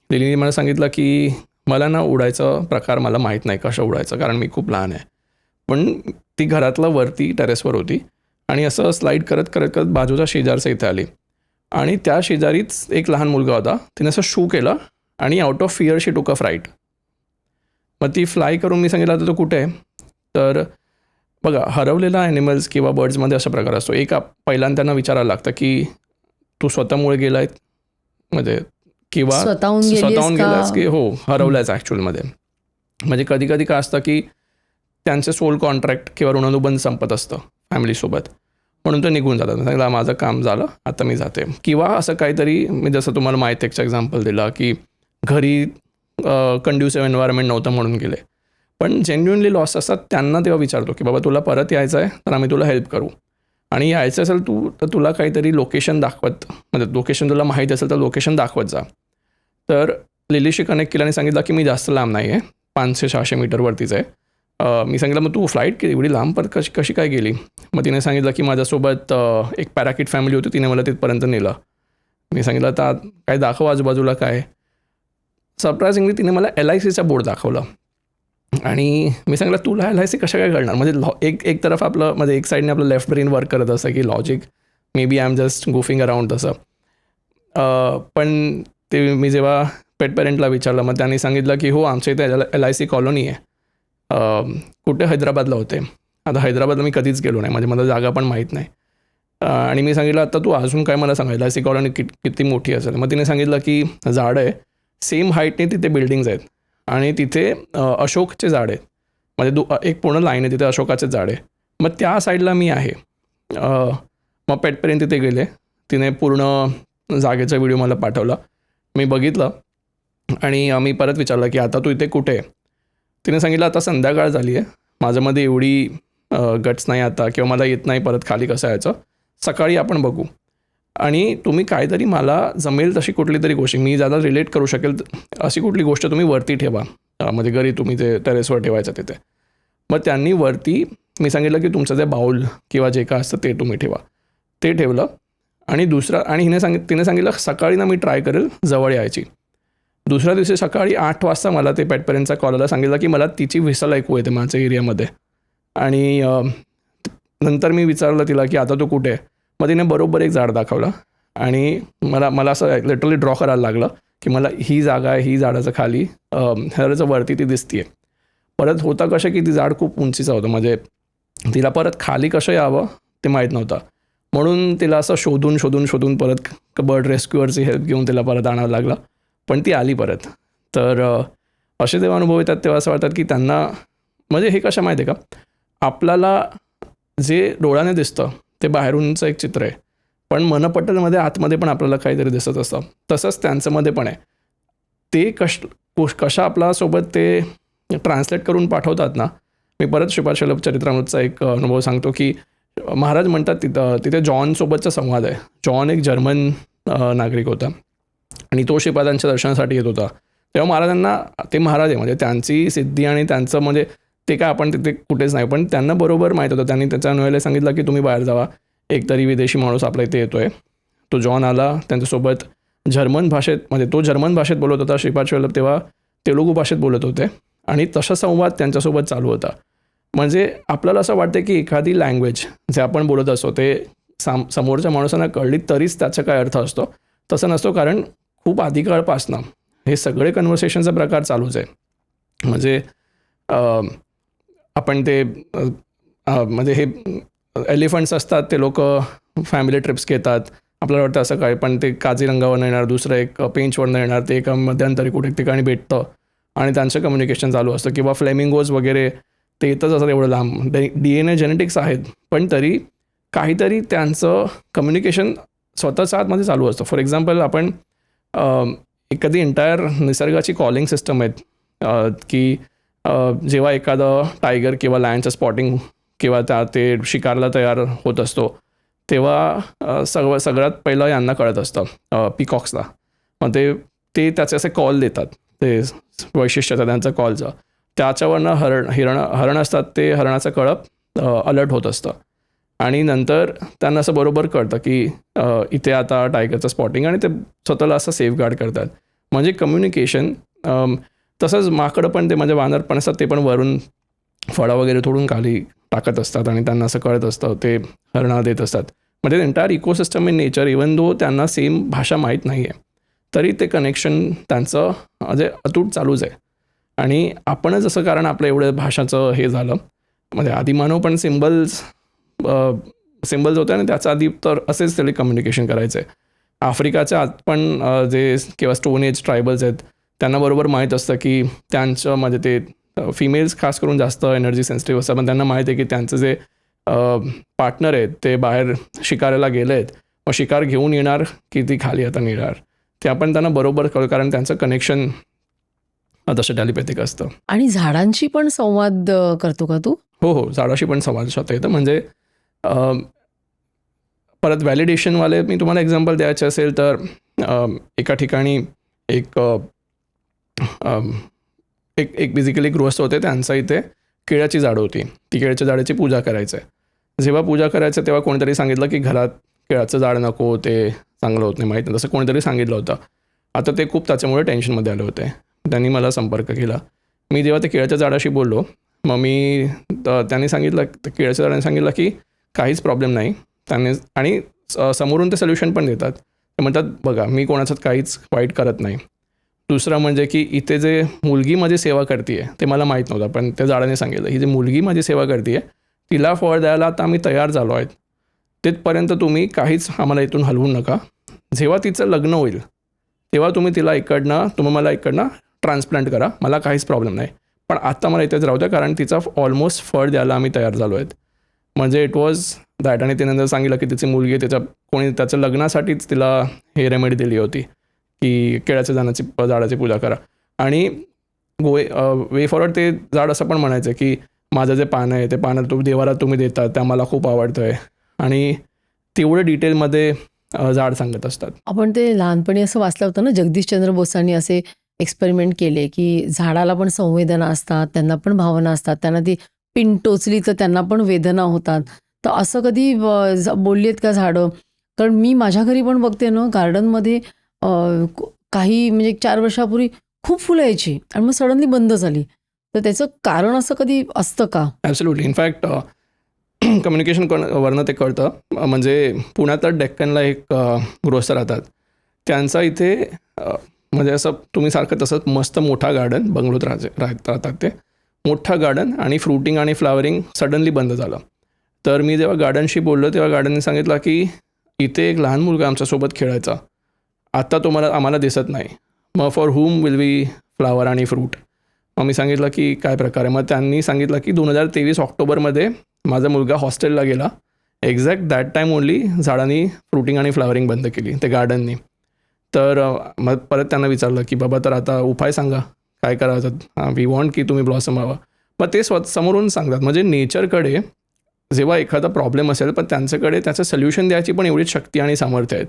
लिलीने मला सांगितलं की मला ना उडायचा प्रकार मला माहीत नाही कसं उडायचं, कारण मी खूप लहान आहे. पण ती घरातला वरती टेरेसवर होती आणि असं स्लाईड करत करत करत बाजूच्या शेजारचं इथे आली आणि त्या शेजारीच एक लहान मुलगा होता. तिने असं शू केलं आणि आउट ऑफ फिअर शी टूक अ फ्लाईट. मग ती फ्लाय करून मी सांगितलं आता तो कुठे आहे? तर बघा, हरवलेला ॲनिमल्स किंवा बर्ड्समध्ये असा प्रकार असतो. एक पहिल्यांदा त्यांना विचारायला लागतं की तू स्वतःमुळे गेला आहे म्हणजे किंवा स्वतःहून गेलास की हो हरवलायच ॲक्च्युअलमध्ये. म्हणजे कधी कधी काय असतं की त्यांचे सोल कॉन्ट्रॅक्ट किंवा ऋणानुबंध संपत असतं फॅमिलीसोबत, म्हणून ते निघून जातात. सांगितलं माझं काम झालं आता मी जाते. किंवा असं काहीतरी, मी जसं तुम्हाला मायटेकचं एक्झाम्पल दिला की घरी कंड्युसिव्ह एन्व्हायरमेंट नव्हतं म्हणून गेले. पण जेन्युइनली लॉस असतात त्यांना तेव्हा विचारतो की बाबा तुला परत यायचं आहे तर आम्ही तुला हेल्प करू, आणि यायचं असेल तर तुला काहीतरी लोकेशन दाखवत, म्हणजे लोकेशन तुला माहीत असेल तर लोकेशन दाखवत जा. तर लिलीशी कनेक्ट केल्याने सांगितलं की मी जास्त लांब नाही आहे, 500-600 मीटरवरतीच आहे. मी सांगितलं मग तू फ्लाईट केली एवढी लांब पर कशी काय गेली? मग तिने सांगितलं की माझ्यासोबत एक पॅराकिट फॅमिली होती, तिने मला तिथपर्यंत नेलं. मी सांगितलं आता काय दाखव आजूबाजूला काय. सरप्रायझिंगली तिने मला LICचा बोर्ड दाखवला आणि मी सांगितलं तुला LIC कशा काय कळणार? म्हणजे एक तरफ आपलं म्हणजे एक साईडने आपलं लेफ्ट ब्रेन वर्क करत असं की logic, may be I am just goofing around तसं. पण ते मी जेव्हा पेट पेरेंटला विचारलं मग त्यांनी सांगितलं की हो आमच्या इथे LIC कॉलनी आहे. कुठे? हैदराबादला होते. आता हैदराबादला मी कधीच गेलो नाही, म्हणजे मला जागा पण माहीत नाही. आणि मी सांगितलं आता तू अजून काय मला सांग, LIC कॉलनी किती मोठी असेल? मग तिने सांगितलं की झाडं आहे, सेम हाईटने तिथे बिल्डिंग्स आहेत आणि तिथे अशोकचे झाड आहेत, म्हणजे एक पूर्ण लाईन आहे तिथे अशोकाचे झाड आहे. मग त्या साईडला मी आहे. मग पेटपर्यंत तिथे गेले, तिने पूर्ण जागेचा व्हिडिओ मला पाठवला, मी बघितलं आणि मी परत विचारलं की आता तू इथे कुठे आहे? तिने सांगितलं आता संध्याकाळ झाली आहे, माझ्यामध्ये एवढी गट्स नाही आता, किंवा मला येत नाही परत खाली कसं यायचं, सकाळी आपण बघू. आणि तुम्ही काहीतरी मला जमेल तशी कुठली तरी गोष्ट, मी ज्यादा रिलेट करू शकेल अशी कुठली गोष्ट तुम्ही वरती ठेवा, म्हणजे घरी तुम्ही ते टेरेसवर ठेवायचं तिथे. मग त्यांनी वरती मी सांगितलं की तुमचं जे बाऊल किंवा जे काय असतं ते तुम्ही ठेवा. ते ठेवलं आणि आणि तिने सांगितलं सकाळी ना मी ट्राय करेल जवळ यायची. दुसऱ्या दिवशी सकाळी 8 वाजता मला ते पेट पेरेंटचा कॉल आला. सांगितलं की मला तिची व्हिसल ऐकू येते माझ्या एरियामध्ये. आणि नंतर मी विचारलं तिला की आता तू कुठे आहे. मग तिने बरोबर एक झाड दाखवलं आणि मला असं लिटरली ड्रॉ करायला लागलं की मला ही जागा आहे, ही झाडाचं खाली झाडाचं वरती ती दिसतीये. परत होतं कसं की ती झाड खूप उंचीचं होतं, म्हणजे तिला परत खाली कसं यावं ते माहीत नव्हतं. म्हणून तिला असं शोधून परत बर्ड रेस्क्युअरची हेल्प घेऊन तिला परत आणावं लागलं. पण ती आली परत. तर असे जेव्हा अनुभव येतात तेव्हा असं वाटतात की त्यांना, म्हणजे हे कसं माहिती आहे का, आपल्याला जे डोळ्याने दिसतं ते बाहेरूनचं एक चित्र आहे, पण मनपटलमध्ये आतमध्ये पण आपल्याला काहीतरी दिसत असतं. तसंच त्यांच्यामध्ये पण आहे. ते कशा आपल्यासोबत ते ट्रान्सलेट करून पाठवतात ना. मी परत श्रीपाद वल्लभ चरित्रामृतचा एक अनुभव सांगतो की महाराज म्हणतात तिथे जॉनसोबतचा संवाद आहे. जॉन एक जर्मन नागरिक होता आणि तो श्रीपादांच्या दर्शनासाठी येत होता. तेव्हा महाराजांना, ते महाराज आहे म्हणजे त्यांची सिद्धी आणि त्यांचं म्हणजे ते काय आपण तिथे कुठेच नाही, पण त्यांना बरोबर माहीत होतं. त्यांनी त्याच्या अनुयायाला सांगितलं की तुम्ही बाहेर जावा, एकतरी विदेशी माणूस आपल्या इथे येतो आहे. तो जॉन आला, त्यांच्यासोबत जर्मन भाषेत, म्हणजे तो जर्मन भाषेत बोलत होता, श्रीपाद वल्लभ तेव्हा तेलुगू भाषेत बोलत होते आणि तसा संवाद त्यांच्यासोबत चालू होता. म्हणजे आपल्याला असं वाटतं की एखादी लँग्वेज जे आपण बोलत असतो ते समोरच्या माणसांना कळली तरीच त्याचा काय अर्थ असतो. तसं नसतो, कारण खूप आधीकाळपासनं हे सगळे कन्व्हर्सेशनचा प्रकार चालूच आहे. म्हणजे आपण ते म्हणजे हे एलिफंट्स असतात, ते लोक फॅमिली ट्रिप्स घेतात. आपल्याला वाटतं असं काय, पण ते काझीरंगावरनं येणार, दुसरं एक पेंचवरनं येणार, ते एका मध्यंतरी कुठे ठिकाणी भेटतं आणि त्यांचं कम्युनिकेशन चालू असतं. किंवा फ्लेमिंगोज वगैरे ते येतच असतात एवढं लांब. DNA जेनेटिक्स आहेत, पण तरी काहीतरी त्यांचं कम्युनिकेशन स्वतःच्या आतमध्ये चालू असतं. फॉर एक्झाम्पल आपण एखादी एंटायर निसर्गाची कॉलिंग सिस्टम आहेत की जेव्हा एखादं टायगर किंवा लायनचं स्पॉटिंग किंवा ते शिकारला तयार होत असतो तेव्हा सगळ्यात पहिलं यांना कळत असतं, पिकॉक्सला. मग ते त्याचे असे कॉल देतात, ते वैशिष्ट्याचं त्यांचं कॉलचं. त्याच्यावरनं हरण असतात, ते हरणाचं कळप अलर्ट होत असतं आणि नंतर त्यांना असं बरोबर कळतं की इथे आता टायगरचं स्पॉटिंग, आणि ते स्वतःला असं सेफगार्ड करतात. म्हणजे कम्युनिकेशन. तसंच माकडं पण, ते म्हणजे वानर पण असतात, ते पण वरून फळं वगैरे तोडून खाली टाकत असतात आणि त्यांना असं कळत असतं, ते हरणा देत असतात. म्हणजे entire ecosystem in nature, even though त्यांना सेम भाषा माहीत नाही आहे तरी ते कनेक्शन त्यांचं म्हणजे अतूट चालूच आहे. आणि आपणच असं, कारण आपलं एवढं भाषाचं हे झालं, म्हणजे आदिमानव पण सिम्बल्स होते आणि त्याच्या आधी तर असेच त्याला कम्युनिकेशन करायचं आहे. आफ्रिकाच्या आत पण जे किंवा स्टोन एज ट्रायबल्स आहेत त्यांना बरोबर माहीत असतं की त्यांचं, म्हणजे ते फिमेल्स खास करून जास्त एनर्जी सेन्सिटिव्ह असतात, पण त्यांना माहीत आहे की त्यांचं जे पार्टनर आहेत ते बाहेर शिकारायला गेले आहेत, मग शिकार घेऊन येणार की ती खाली आता नेणार, ते आपण त्यांना बरोबर कळलं, कारण त्यांचं कनेक्शन तसं टॅलिपॅथिक असतं. आणि झाडांशी पण संवाद करतो का तू? हो, झाडाशी पण संवाद साधता येतं. म्हणजे परत व्हॅलिडेशनवाले मी तुम्हाला एक्झाम्पल द्यायचे असेल तर एका ठिकाणी एक बेसिकली गृहस्थ होते, त्यांचा इथे केळ्याची झाडं होती. ती केळ्याच्या झाडाची पूजा करायचं आहे. जेव्हा पूजा करायचं तेव्हा कोणीतरी सांगितलं की घरात केळाचं झाड नको, ते चांगलं होत नाही, माहीत नाही, तसं कोणीतरी सांगितलं होतं. आता ते खूप त्याच्यामुळे टेन्शनमध्ये आले होते. त्यांनी मला संपर्क केला. मी जेव्हा ते केळ्याच्या झाडाशी बोललो, मग त्यांनी सांगितलं, केळ्याच्या झाडाने सांगितलं की काहीच प्रॉब्लेम नाही. आणि समोरून ते सोल्युशन पण देतात. ते म्हणतात बघा, मी कोणाचं काहीच वाईट करत नाही. दुसरं म्हणजे की इथे जे मुलगी माझी सेवा करते आहे ते मला माहीत नव्हतं, पण त्या झाडाने सांगितलं ही जी मुलगी माझी सेवा करते आहे तिला फळ द्यायला आता आम्ही तयार झालो आहेत. तिथपर्यंत तुम्ही काहीच आम्हाला इथून हलवू नका. जेव्हा तिचं लग्न होईल तेव्हा तुम्ही मला इकडनं ट्रान्सप्लांट करा, मला काहीच प्रॉब्लेम नाही. पण आत्ता मला इथेच राहू द्या, कारण तिचा ऑलमोस्ट फळ द्यायला आम्ही तयार झालो आहेत. म्हणजे इट वॉज दॅट. आणि तिनंतर सांगितलं की तिची मुलगी त्याच्या लग्नासाठीच तिला हे रेमेडी दिली होती की केळ्याच्या झाडाची पूजा करा. आणि वे फॉरवर्ड ते झाड असं पण म्हणायचं की माझं जे पानं आहे ते पानं देवाला तुम्ही देतात, त्या मला खूप आवडतं आहे. आणि तेवढं डिटेलमध्ये झाड सांगत असतात. आपण ते लहानपणी असं वाचलं होतं ना, जगदीशचंद्र बोसांनी असे एक्सपेरिमेंट केले की झाडाला पण संवेदना असतात, त्यांना पण भावना असतात, त्यांना ती पिन टोचली तर त्यांना पण वेदना होतात. तर असं कधी बोलली आहेत का झाडं? कारण मी माझ्या घरी पण बघते ना गार्डनमध्ये काही म्हणजे 4 वर्षापूर्वी खूप फुलं यायची आणि मग सडनली बंद झाली. तर त्याचं कारण असं कधी असतं का? ॲब्सोल्युटली. इनफॅक्ट कम्युनिकेशन वरनं ते कळतं. म्हणजे पुण्यात डेक्कनला एक गृहस्थ राहतात. त्यांचा इथे म्हणजे असं तुम्ही सारखं तसंच मस्त मोठा गार्डन बंगलोत राहतात ते. मोठं गार्डन आणि फ्रुटिंग आणि फ्लावरिंग सडनली बंद झालं. तर मी जेव्हा गार्डनशी बोललो तेव्हा गार्डनने सांगितलं की इथे एक लहान मुलगा आमच्यासोबत खेळायचा. आता तो आम्हाला दिसत नाही. मग for whom will we flower आणि फ्रूट. मग मी सांगितलं की काय प्रकार आहे. मग त्यांनी सांगितलं की 2023 ऑक्टोबरमध्ये माझा मुलगा हॉस्टेलला गेला. एक्झॅक्ट दॅट टाईम ओनली झाडांनी फ्रुटिंग आणि फ्लावरिंग बंद केली ते गार्डननी. तर मग परत त्यांना विचारलं की बाबा तर आता उपाय सांगा, काय करायचं, वी वॉन्ट की तुम्ही ब्लॉसम व्हावं. मग ते समोरून सांगतात. म्हणजे नेचरकडे जेव्हा एखादा प्रॉब्लेम असेल पण त्यांच्याकडे त्याचं सोल्युशन द्यायची पण एवढीच शक्ती आणि सामर्थ्य आहेत.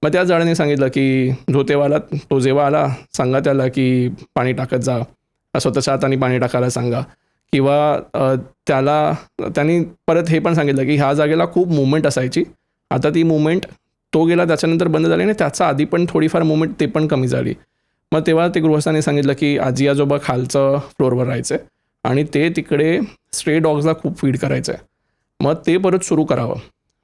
मग त्याच झाडाने सांगितलं की तो जेव्हा आला सांगा त्याला की पाणी टाकत जा, स्वतःच्या हाताने पाणी टाकायला सांगा. किंवा त्यांनी परत हे पण सांगितलं की ह्या जागेला खूप मुवमेंट असायची, आता ती मुवमेंट तो गेला त्याच्यानंतर बंद झाली आणि त्याचा आधी पण थोडीफार मुवमेंट ते पण कमी झाली. मग तेव्हा ते गृहस्थांनी सांगितलं की आजी आजोबा खालचं फ्लोअरवर राहायचे आणि ते तिकडे स्ट्रे डॉग्सला खूप फीड करायचं आहे. मग ते परत सुरू करावं.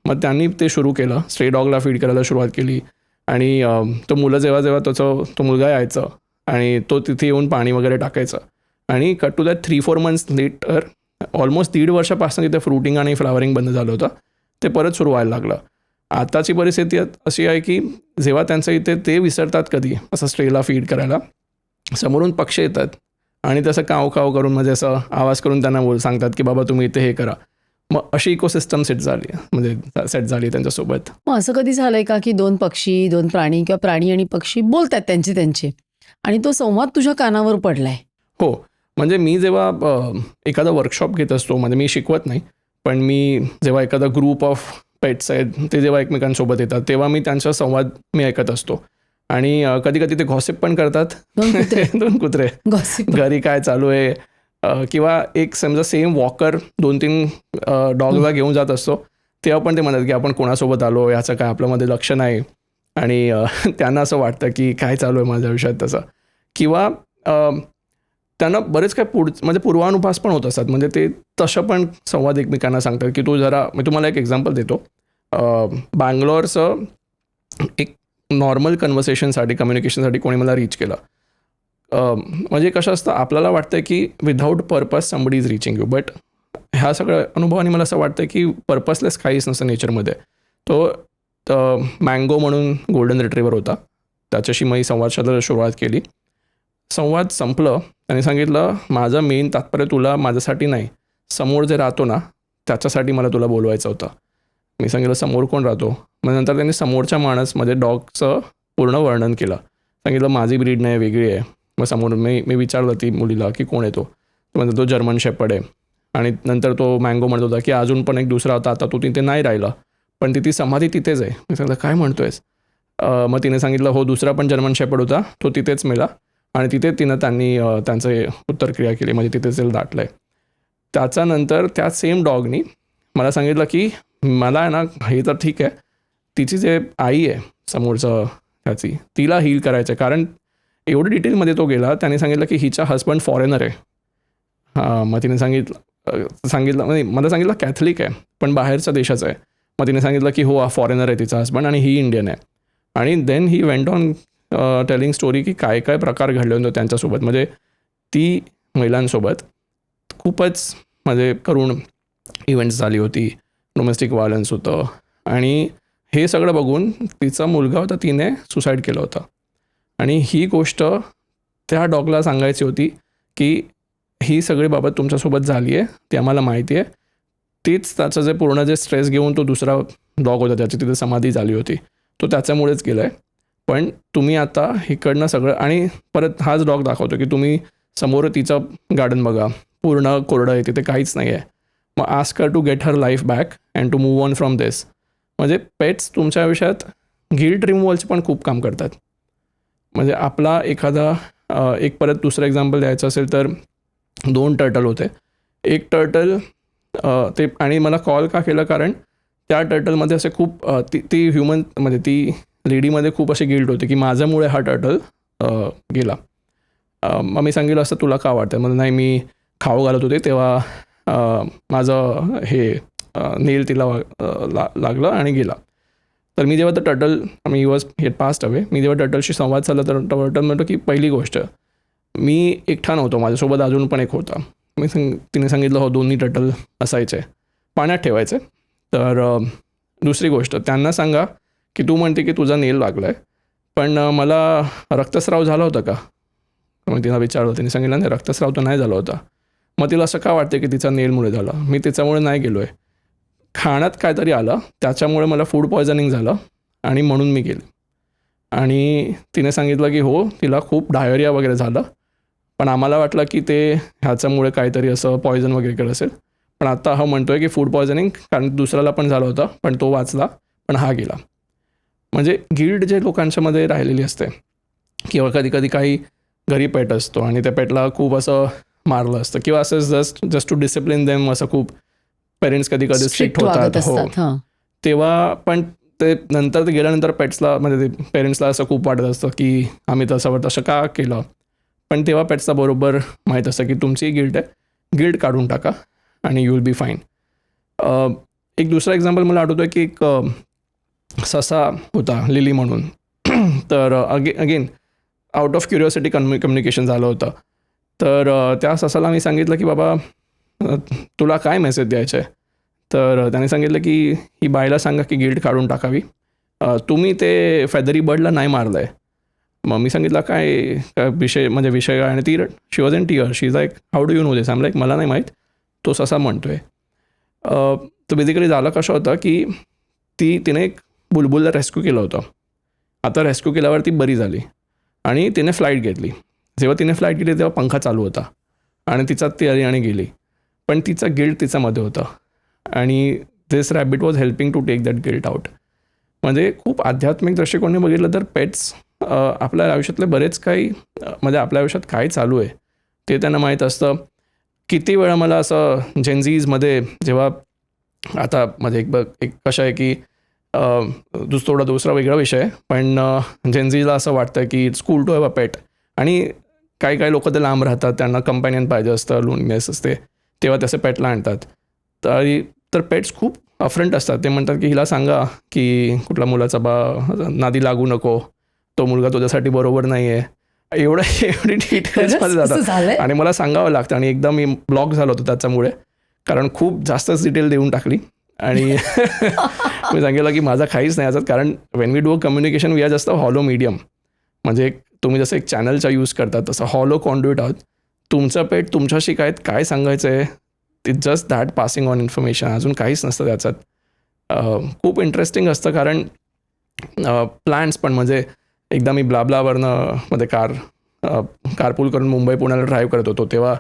मग त्यांनी ते सुरू केलं, स्ट्रे डॉगला फीड करायला सुरुवात केली. आणि तो जेव्हा तो मुलगा यायचं आणि तो तिथे येऊन पाणी वगैरे टाकायचं आणि cut to that 3-4 months later almost 1.5 वर्षापासून तिथे फ्रुटिंग आणि फ्लावरिंग बंद झालं होतं. ते परत सुरू व्हायला लागलं. आताची परिस्थिती अशी आहे की जेव्हा त्यांचं इथे ते विसरतात कधी असं स्ट्रेला फीड करायला, समोरून पक्षी येतात आणि तसं काव करून म्हणजे असं आवाज करून त्यांना सांगतात की बाबा तुम्ही इथे हे करा. मग अशी इकोसिस्टम सेट झाली त्यांच्यासोबत. मग असं कधी झालंय का की 2 पक्षी, 2 प्राणी किंवा प्राणी आणि पक्षी बोलतात त्यांचे आणि तो संवाद तुझ्या कानावर पडलाय? हो, म्हणजे मी जेव्हा एखादा वर्कशॉप घेत असतो, म्हणजे मी शिकवत नाही, पण मी जेव्हा एखादा ग्रुप ऑफ पेट्स आहेत ते जेव्हा एकमेकांसोबत येतात तेव्हा मी त्यांचा संवाद ऐकत असतो. आणि कधी कधी ते गॉसिप पण करतात. 2 कुत्रे गॉसिप. घरी काय चालू आहे, किंवा एक समजा सेम वॉकर 2-3 डॉगला घेऊन जात असतो तेव्हा पण ते म्हणतात की आपण कोणासोबत आलो, याचं काय आपल्यामध्ये लक्ष नाही. आणि त्यांना असं वाटतं की काय चालू आहे माझ्या आयुष्यात तसं. किंवा त्यांना बरेच काय म्हणजे पूर्वानुभास पण होत असतात. म्हणजे ते तसं पण संवाद एकमेकांना सांगतात की मी तुम्हाला एक एक्झाम्पल देतो. बँगलोरचं एक नॉर्मल कन्व्हर्सेशनसाठी कम्युनिकेशनसाठी कोणी मला रीच केलं. म्हणजे कसं असतं आपल्याला वाटतं की without purpose somebody is reaching you, but ह्या सगळ्या अनुभवाने मला असं वाटतं की पर्पजलेस काहीच नसतं नेचरमध्ये. तो मँगो म्हणून गोल्डन रिट्रीवर होता, त्याच्याशी मी संवाद साधायला सुरुवात केली. संवाद संपलं, त्याने सांगितलं माझं मेन तात्पर्य तुला माझ्यासाठी नाही, समोर जे राहतो ना त्याच्यासाठी मला तुला बोलवायचं होतं. मी सांगितलं समोर कोण राहतो. मग नंतर त्यांनी समोरच्या माणसमध्ये डॉगचं पूर्ण वर्णन केलं. सांगितलं माझी ब्रीड नाही, वेगळी आहे. मग समोर मी विचारलं ती मुलीला की कोण आहे तो. म्हणजे तो जर्मन शेपर्ड आहे. आणि नंतर तो मँगो म्हणत होता की अजून पण एक दुसरा होता, आता तो तिथे नाही राहिला, पण ती समाधी तिथेच आहे. मी सांगितलं काय म्हणतोयस. मग तिने सांगितलं हो दुसरा पण जर्मन शेपर्ड होता, तो तिथेच मेला आणि त्यांनी त्यांचं उत्तरक्रिया केली, म्हणजे तिथेच त्याला दाटलं आहे. त्याच्यानंतर त्या सेम डॉगनी मला सांगितलं की मला आहे ना हे तर ठीक आहे, तिची जे आई आहे समोरचं त्याची तिला हील करायचं आहे. कारण एवढं डिटेलमध्ये तो गेला. त्याने सांगितलं की हिचा हस्बंड फॉरेनर आहे. मग तिने सांगितलं म्हणजे मला सांगितलं कॅथलिक आहे पण बाहेरच्या देशाचं आहे. मग तिने सांगितलं की हो हा फॉरेनर आहे तिचा हस्बंड आणि ही इंडियन आहे. आणि then he went on telling story की काय काय प्रकार घडले होते त्यांच्यासोबत. म्हणजे ती महिलांसोबत खूपच म्हणजे करुण इव्हेंट्स झाली होती, डोमेस्टिक व्हायलन्स होतं. आणि हे सगळं बघून तिचा मुलगा होता, तिने सुसाईड केलं होतं. आणि ही गोष्ट त्या डॉगला सांगायची होती की ही सगळी बाबत तुमच्यासोबत झाली आहे, ती आम्हाला माहिती आहे. तीच त्याचं जे पूर्ण स्ट्रेस घेऊन तो दुसरा डॉग होता त्याची तिथे समाधी झाली होती, तो त्याच्यामुळेच गेला आहे. पण तुम्ही आता इकडनं सगळं आणि परत हाच डॉग दाखवतो की तुम्ही समोर तिचं गार्डन बघा, पूर्ण कोरडं आहे, तिथे काहीच नाही आहे. मग ask her to get her life back and to move on from this. म्हणजे पेट्स तुमच्या आयुष्यात गिल्ट रिमूव्हलचे पण खूप काम करतात. म्हणजे आपला एखादा एक परत दुसरं एक्झाम्पल द्यायचं असेल तर 2 टर्टल होते. एक टर्टल ते आणि मला कॉल का केलं कारण त्या टर्टलमध्ये असे खूप ती ह्युमन म्हणजे ती लेडीमध्ये खूप अशी गिल्ट होती की माझ्यामुळे हा टर्टल गेला. मग मी सांगितलं असतं तुला का वाटतं? म्हणजे नाही मी खाऊ घालत होते तेव्हा माझं हे नेल तिला लागलं आणि गेला. तर मी जेव्हा टर्टल मी वॉज हे पास्ट अवे मी जेव्हा टर्टलशी संवाद साधला तर टर्टल म्हणतो की पहिली गोष्ट मी एकटा नव्हतो, माझ्यासोबत अजून पण एक होता. तिने सांगितलं हो 2 टर्टल असायचे, पाण्यात ठेवायचे. तर दुसरी गोष्ट त्यांना सांगा की तू म्हणते की तुझा नेल लागला आहे पण मला रक्तस्राव झाला होता का? मग तिला विचारलं, तिने सांगितलं नाही रक्तस्राव तर नाही झाला होता. मग तिला असं का वाटते की तिचा नेलमुळे झाला? मी त्याच्यामुळे नाही गेलो आहे, खाण्यात काहीतरी आलं त्याच्यामुळे मला फूड पॉयझनिंग झालं आणि म्हणून मी गेले. आणि तिने सांगितलं की हो तिला खूप डायरिया वगैरे झालं पण आम्हाला वाटलं की ते ह्याच्यामुळे काहीतरी असं पॉयझन वगैरे करत असेल. पण आता हा म्हणतो आहे की फूड पॉयझनिंग कारण दुसऱ्याला पण झालं होतं पण तो वाचला पण हा गेला. म्हणजे गिल्ट जे लोकांच्यामध्ये राहिलेली असते किंवा कधी कधी काही घरी पेट असतो आणि त्या पेटला खूप असं मारलं असतं किंवा असं जस्ट टू डिसिप्लिन देम असं खूप पेरेंट्स कधी कधी स्ट्रिक्ट होतात. हो तेव्हा पण ते नंतर ते गेल्यानंतर पेट्सला म्हणजे ते पेरेंट्सला असं खूप वाटत असतं की आम्ही तसं का केलं. पण तेव्हा पेट्सला बरोबर माहीत असतं की तुमची गिल्ट आहे, गिल्ट काढून टाका आणि यू विल बी फाईन. एक दुसरा एक्झाम्पल मला आठवतो आहे की एक ससा होता लिली म्हणून. तर again out of curiosity communication झालं होतं. तर त्या ससाला मी सांगितलं की बाबा तुला काय मेसेज द्यायचं आहे? तर त्याने सांगितलं की ही बाईला सांगा की गिल्ट काढून टाकावी, तुम्ही ते फेदरी बर्डला नाही मारलं आहे. मग मी सांगितलं काय विषय म्हणजे विषय काय? आणि ती she was in tear, she is like how do you know this? Um like मला नाही माहीत, तो ससा म्हणतो आहे. तर बेसिकली झालं कसं होतं की तिने एक बुलबुलला रेस्क्यू केलं होतं. आता रेस्क्यू केल्यावर ती बरी झाली आणि तिने फ्लाईट घेतली. जेव्हा तिने फ्लाईट घेतली तेव्हा पंखा चालू होता आणि तिच्यात ती आली आणि गेली. पण तिचा गिल्ट तिच्यामध्ये होता आणि this rabbit was helping to take that guilt out. म्हणजे खूप आध्यात्मिक दृष्टिकोनाने बघितलं तर पेट्स आपल्या आयुष्यातले बरेच काही म्हणजे आपल्या आयुष्यात काय चालू आहे ते त्यांना माहीत असतं. किती वेळा मला असं जेनझीजमध्ये जेव्हा आता म्हणजे एक कसं आहे की थोडा दुसरा वेगळा विषय आहे पण जेनझीला असं वाटतं की it's cool to have a pet आणि काही लोक ते लांब राहतात, त्यांना कंपॅनियन पाहिजे असतं, लोनलीनेस असते, तेव्हा त्याचे पेटला आणतात. तर पेट्स खूप अफ्रंट असतात. ते म्हणतात की हिला सांगा की कुठला मुलाचा नादी लागू नको, तो मुलगा तुझ्यासाठी बरोबर नाही आहे. एवढी डिटेल्समध्ये जातात आणि मला सांगावं लागतं. आणि एकदा मी ब्लॉक झालो होतो त्याच्यामुळे कारण खूप जास्तच डिटेल देऊन टाकली आणि मी सांगितलं की माझा काहीच नाही याच्यात. कारण when we do a communication we are just a hollow medium. म्हणजे तुम्ही जसं एक चॅनलचा यूज करतात तसं हॉलो कॉन्ड्युइट आहोत. तुमचं पेट तुमच्याशी काय सांगायचं आहे, it's just that passing on information, अजून काहीच नसतं त्याच्यात. खूप इंटरेस्टिंग असतं कारण प्लॅन्स पण म्हणजे एकदा मी ब्लाबलावरनं मध्ये कारपूल करून मुंबई पुण्याला ड्राईव्ह करत होतो तेव्हा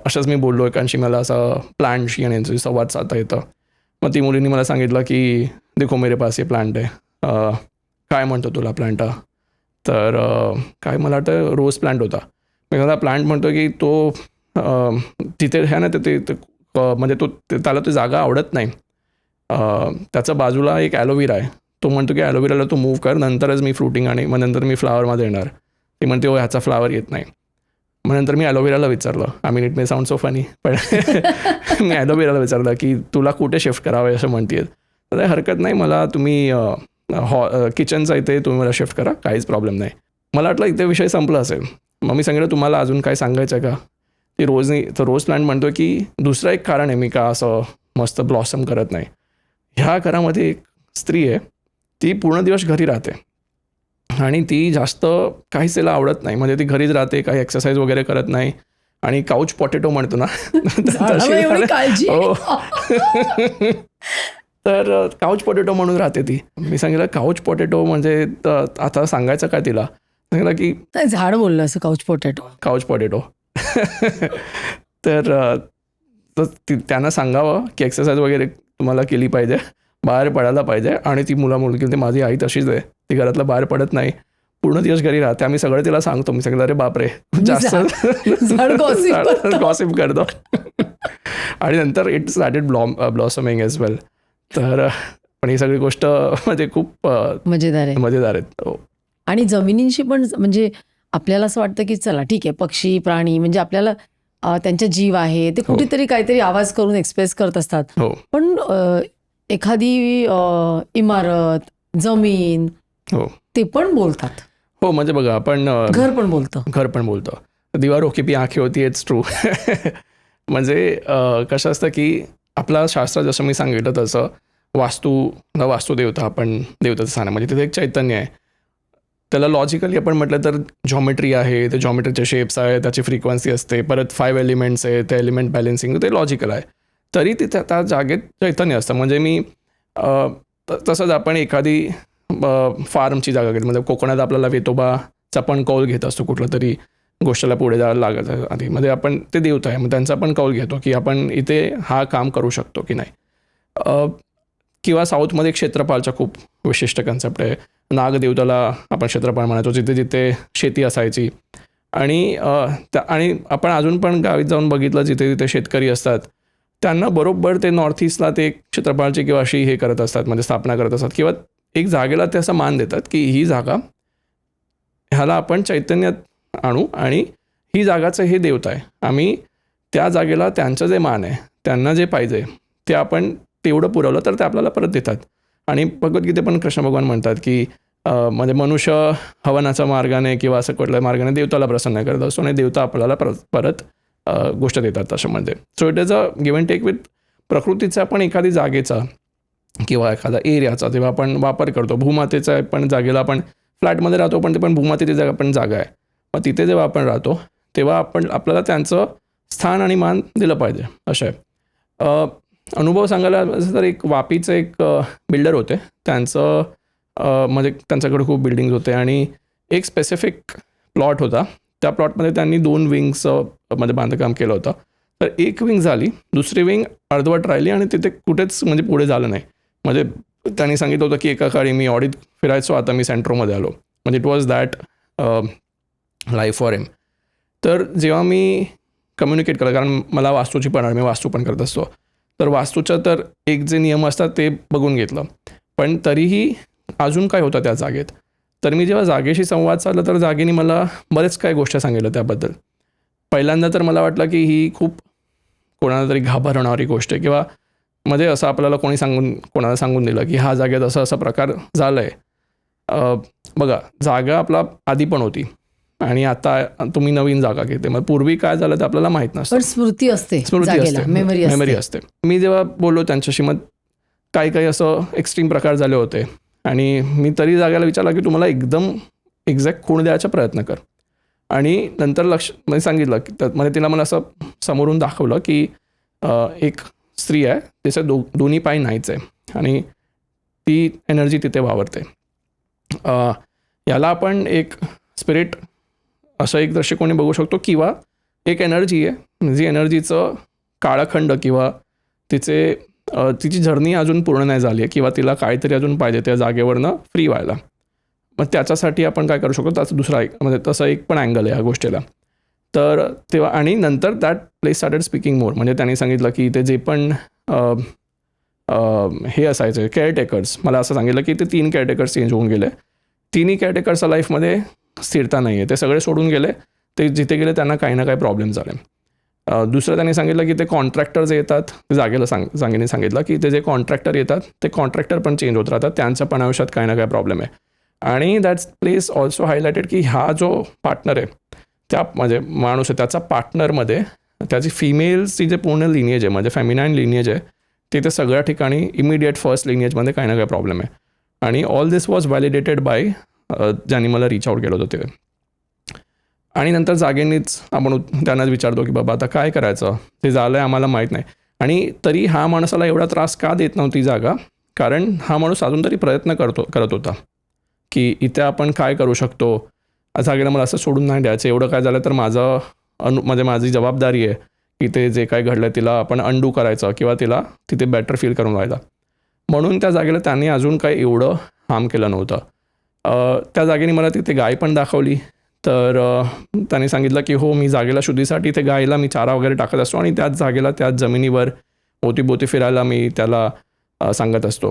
अशाच मी बोललो एकांशी मला असं प्लांटशी आणि यांच्याशी संवाद साधता येतं. मग ती मुलींनी मला सांगितलं की देखो मेरे पास ये प्लांट आहे, काय म्हणतो तुला प्लांट? तर काय मला वाटतं रोज प्लांट होता. मी मला प्लांट म्हणतो की तो तिथे आहे ना ते म्हणजे त्याला ती जागा आवडत नाही. त्याच्या बाजूला एक ॲलोवेरा आहे, तो म्हणतो की ॲलोवेराला तू मूव्ह कर, नंतरच मी फ्रुटिंग आणि मग नंतर मी फ्लावरमध्ये येणार. ती म्हणते हो ह्याचा फ्लावर येत नाही. मग नंतर मी ॲलोवेराला विचारलं, I mean it may sound so funny, पण मी ॲलोवेराला विचारलं की तुला कुठे शिफ्ट करावं असं म्हणते. तर हरकत नाही, मला तुम्ही किचनचा इथे तुम्ही मला शिफ्ट करा, काहीच प्रॉब्लेम नाही. मला वाटलं इथे विषय संपला असेल. मग मी सांगितलं तुम्हाला अजून काय सांगायचं आहे का? ती रोज प्लांट म्हणतो की दुसरं एक कारण आहे मी का असं मस्त ब्लॉसम करत नाही. ह्या घरामध्ये एक स्त्री आहे, ती पूर्ण दिवस घरी राहते आणि ती जास्त काहीच तिला आवडत नाही. म्हणजे ती घरीच राहते, काही एक्सरसाइज वगैरे करत नाही आणि काउच पोटॅटो म्हणतो ना हो. तर काउच पोटॅटो म्हणून राहते ती. मी सांगितलं काउच पोटॅटो म्हणजे आता सांगायचं काय तिला? सांगितलं की झाड बोललं असं काउच पोटॅटो. तर त्यांना सांगावं की एक्सरसाइज वगैरे तुम्हाला केली पाहिजे, बाहेर पडायला पाहिजे. आणि ती मुलगी माझी आई तशीच आहे, ती घरातलं बाहेर पडत नाही, पूर्ण दिवस घरी राहते, आम्ही सगळं तिला सांगतो. मी सगळं अरे बापरे जास्त गॉसिप करतो. आणि नंतर इट स्टार्टेड ब्लॉसमिंग एज वेल. तर पण ही सगळी गोष्ट म्हणजे खूप मजेदार आहेत. हो. आणि जमिनींशी पण म्हणजे आपल्याला असं वाटतं की चला ठीक आहे, पक्षी प्राणी म्हणजे आपल्याला त्यांचा जीव आहे, ते कुठेतरी काहीतरी आवाज करून एक्सप्रेस करत असतात. हो. पण एखादी इमारत, जमीन, हो, ते पण बोलतात. हो. म्हणजे बघा, आपण घर पण बोलतं. दीवारों की भी आंखें होती, इट्स ट्रू. म्हणजे कसं असतं की आपला शास्त्र जसं मी सांगितलं तसं वास्तुदेवता, आपण देवताचं स्थान म्हणजे तिथे एक चैतन्य आहे. त्याला लॉजिकली आपण म्हटलं तर जॉमेट्री आहे, ते जॉमेट्रीचे शेप्स आहे, त्याची फ्रिक्वेन्सी असते, परत 5 एलिमेंट्स आहे, ते एलिमेंट बॅलन्सिंग, ते लॉजिकल आहे. तरी तिथे त्या जागेत चैतन्य असतं. म्हणजे मी तसंच आपण एखादी फार्मची जागा घेतली, म्हणजे कोकणात आपल्याला वेतोबाचा पण कौल घेत असतो कुठलं तरी गोष्टीला पुढे जायला लागत आधी. म्हणजे आपण ते देवता आहे, मग त्यांचा पण कौल घेतो की आपण इथे हा काम करू शकतो की नाही. किंवा साऊथमध्ये क्षेत्रपालचा खूप विशिष्ट कन्सेप्ट आहे. नागदेवताला आपण क्षेत्रपाल म्हणायचो, जिथे जिथे शेती असायची. आणि आपण अजून पण गावीत जाऊन बघितलं, जिथे जिथे शेतकरी असतात त्यांना बरोबर ते नॉर्थ ईस्टला ते क्षेत्रपालची किंवा अशी हे करत असतात, म्हणजे स्थापना करत असतात, किंवा एक जागेला ते असं मान देतात की ही जागा, ह्याला आपण चैतन्यात आणू आणि ही जागाचं हे देवता आहे. आम्ही त्या जागेला त्यांचं जे मान आहे, त्यांना जे पाहिजे ते आपण तेवढं पुरवलं तर ते आपल्याला परत देतात. आणि भगवद्गीते पण कृष्ण भगवान म्हणतात की म्हणजे मनुष्य हवनाच्या मार्गाने किंवा असं कुठल्या मार्गाने देवताला प्रसन्न करत असतो आणि देवता आपल्याला परत गोष्ट देतात तशामध्ये. So it is a give and take with प्रकृतीचा. पण एखादी जागेचा किंवा एखादा एरियाचा जेव्हा आपण वापर करतो, भूमातेचा पण जागेला आपण फ्लॅटमध्ये राहतो, पण ते पण भूमातेची जागा पण जागा आहे. मग तिथे जेव्हा आपण राहतो तेव्हा आपल्याला त्यांचं स्थान आणि मान दिलं पाहिजे, असं आहे. अनुभव सांगायला तर एक वापीचं एक बिल्डर होते, त्यांचं म्हणजे त्यांच्याकडे खूप बिल्डिंग्स होते आणि एक स्पेसिफिक प्लॉट होता. त्या प्लॉटमध्ये त्यांनी 2 विंग्सचं म्हणजे बांधकाम केलं होतं. तर एक विंग झाली, दुसरी विंग अर्धवट राहिली आणि तिथे कुठेच म्हणजे पुढे झालं नाही. म्हणजे त्यांनी सांगितलं होतं की एका काळी मी ऑडीत फिरायचो, आता मी सेंट्रोमध्ये आलो. म्हणजे it was that life for him. तर जेव्हा मी कम्युनिकेट केलं, कारण मला वास्तूची पण मी वास्तू पण करत असतो, तर वास्तूचं तर एक जे नियम असतात ते बघून घेतलं. पण तरीही अजून काय होतं त्या जागेत. तर मी जेव्हा जागेशी संवाद साधला तर जागेने मला बरेच काही गोष्टी सांगितलं त्याबद्दल. पहिल्यांदा तर मला वाटलं की ही खूप कोणाला तरी घाबरवणारी गोष्ट आहे, किंवा म्हणजे असं आपल्याला कोणाला सांगून दिलं की हा जागेत असा प्रकार झाला आहे. बघा, जागा आपला आधी पण होती आणि आता तुम्ही नवीन जागा घेते. मग पूर्वी काय झालं ते आपल्याला माहीत नसतं. स्मृती असते, मेमरी असते. मी जेव्हा बोललो त्यांच्याशी, मग काही असं एक्स्ट्रीम प्रकार झाले होते आणि मी तरी जागेला विचारलं की तुम्हाला एकदम एक्झॅक्ट खूण द्यायचा प्रयत्न कर. आणि नंतर म्हणजे सांगितलं की म्हणजे तिला मला असं समोरून दाखवलं की एक स्त्री आहे, तिचे दोन्ही पाय नाहीच आहे आणि ती एनर्जी तिथे वावरते. याला आपण एक स्पिरिट असं एक दृष्टिकोनी बघू शकतो, किंवा एक एनर्जी आहे जी एनर्जीचं काळखंड किंवा तिची जर्नी अजून पूर्ण नाही झाली आहे, किंवा तिला काहीतरी अजून पाहिजे त्या जागेवरनं फ्री व्हायला. मग त्याच्यासाठी आपण काय करू शकतो, त्याचं दुसरा म्हणजे तसं एक पण अँगल आहे ह्या गोष्टीला. तर तेव्हा आणि नंतर दॅट प्लेस स्टार्टेड स्पीकिंग मोर. म्हणजे त्यांनी सांगितलं की ते जे पण हे असायचे केअरटेकर्स, मला असं सांगितलं की ते 3 केअरटेकर्स चेंज होऊन गेले. 3ही केअरटेकर्सच्या लाईफमध्ये स्थिरता नाही आहे, ते सगळे सोडून गेले. ते जिथे गेले त्यांना काही ना काही प्रॉब्लेम झाले. दुसरं त्यांनी सांगितलं की ते कॉन्ट्रॅक्टर जे येतात, ते जागेला सांगितलं की ते जे कॉन्ट्रॅक्टर येतात ते कॉन्ट्रॅक्टर पण चेंज होत राहतात, त्यांच्या पण आयुष्यात काही ना काही प्रॉब्लेम आहे. आणि दॅट प्लेस ऑल्सो हायलाइटेड की हा जो पार्टनर आहे, त्या म्हणजे माणूस आहे, त्याचा पार्टनरमध्ये त्याची फिमेल्सची जे पूर्ण लिनिएज आहे, म्हणजे फेमिनाईन लिनिएज आहे, तिथे सगळ्या ठिकाणी इमिडिएट फर्स्ट लिनिएजमध्ये काही ना काही प्रॉब्लेम आहे. आणि all this was validated by ज्यांनी मला रीच आउट केलं होतं ते. आणि नंतर जागेनीच आपण त्यांना विचारतो की बाबा आता काय करायचं, ते झालं आहे आम्हाला माहीत नाही. आणि तरी हा माणसाला एवढा त्रास का देत नव्हती जागा, कारण हा माणूस अजून तरी प्रयत्न करत होता की इथे आपण काय करू शकतो, जागेला मला असं सोडून नाही द्यायचं. एवढं काय झालं तर म्हणजे माझी जबाबदारी आहे की ते जे काय घडलं तिला आपण अंडू करायचं किंवा तिला तिथे बेटर फील करून व्हायला. म्हणून त्या जागेला त्यांनी अजून काही एवढं हार्म केलं नव्हतं. त्या जागेने मला तिथे गाय पण दाखवली. तर त्यांनी सांगितलं की हो, मी जागेला शुद्धीसाठी ते गायीला मी चारा वगैरे टाकत असतो आणि त्याच जागेला त्याच जमिनीवर अवतीभोवती फिरायला मी त्याला सांगत असतो.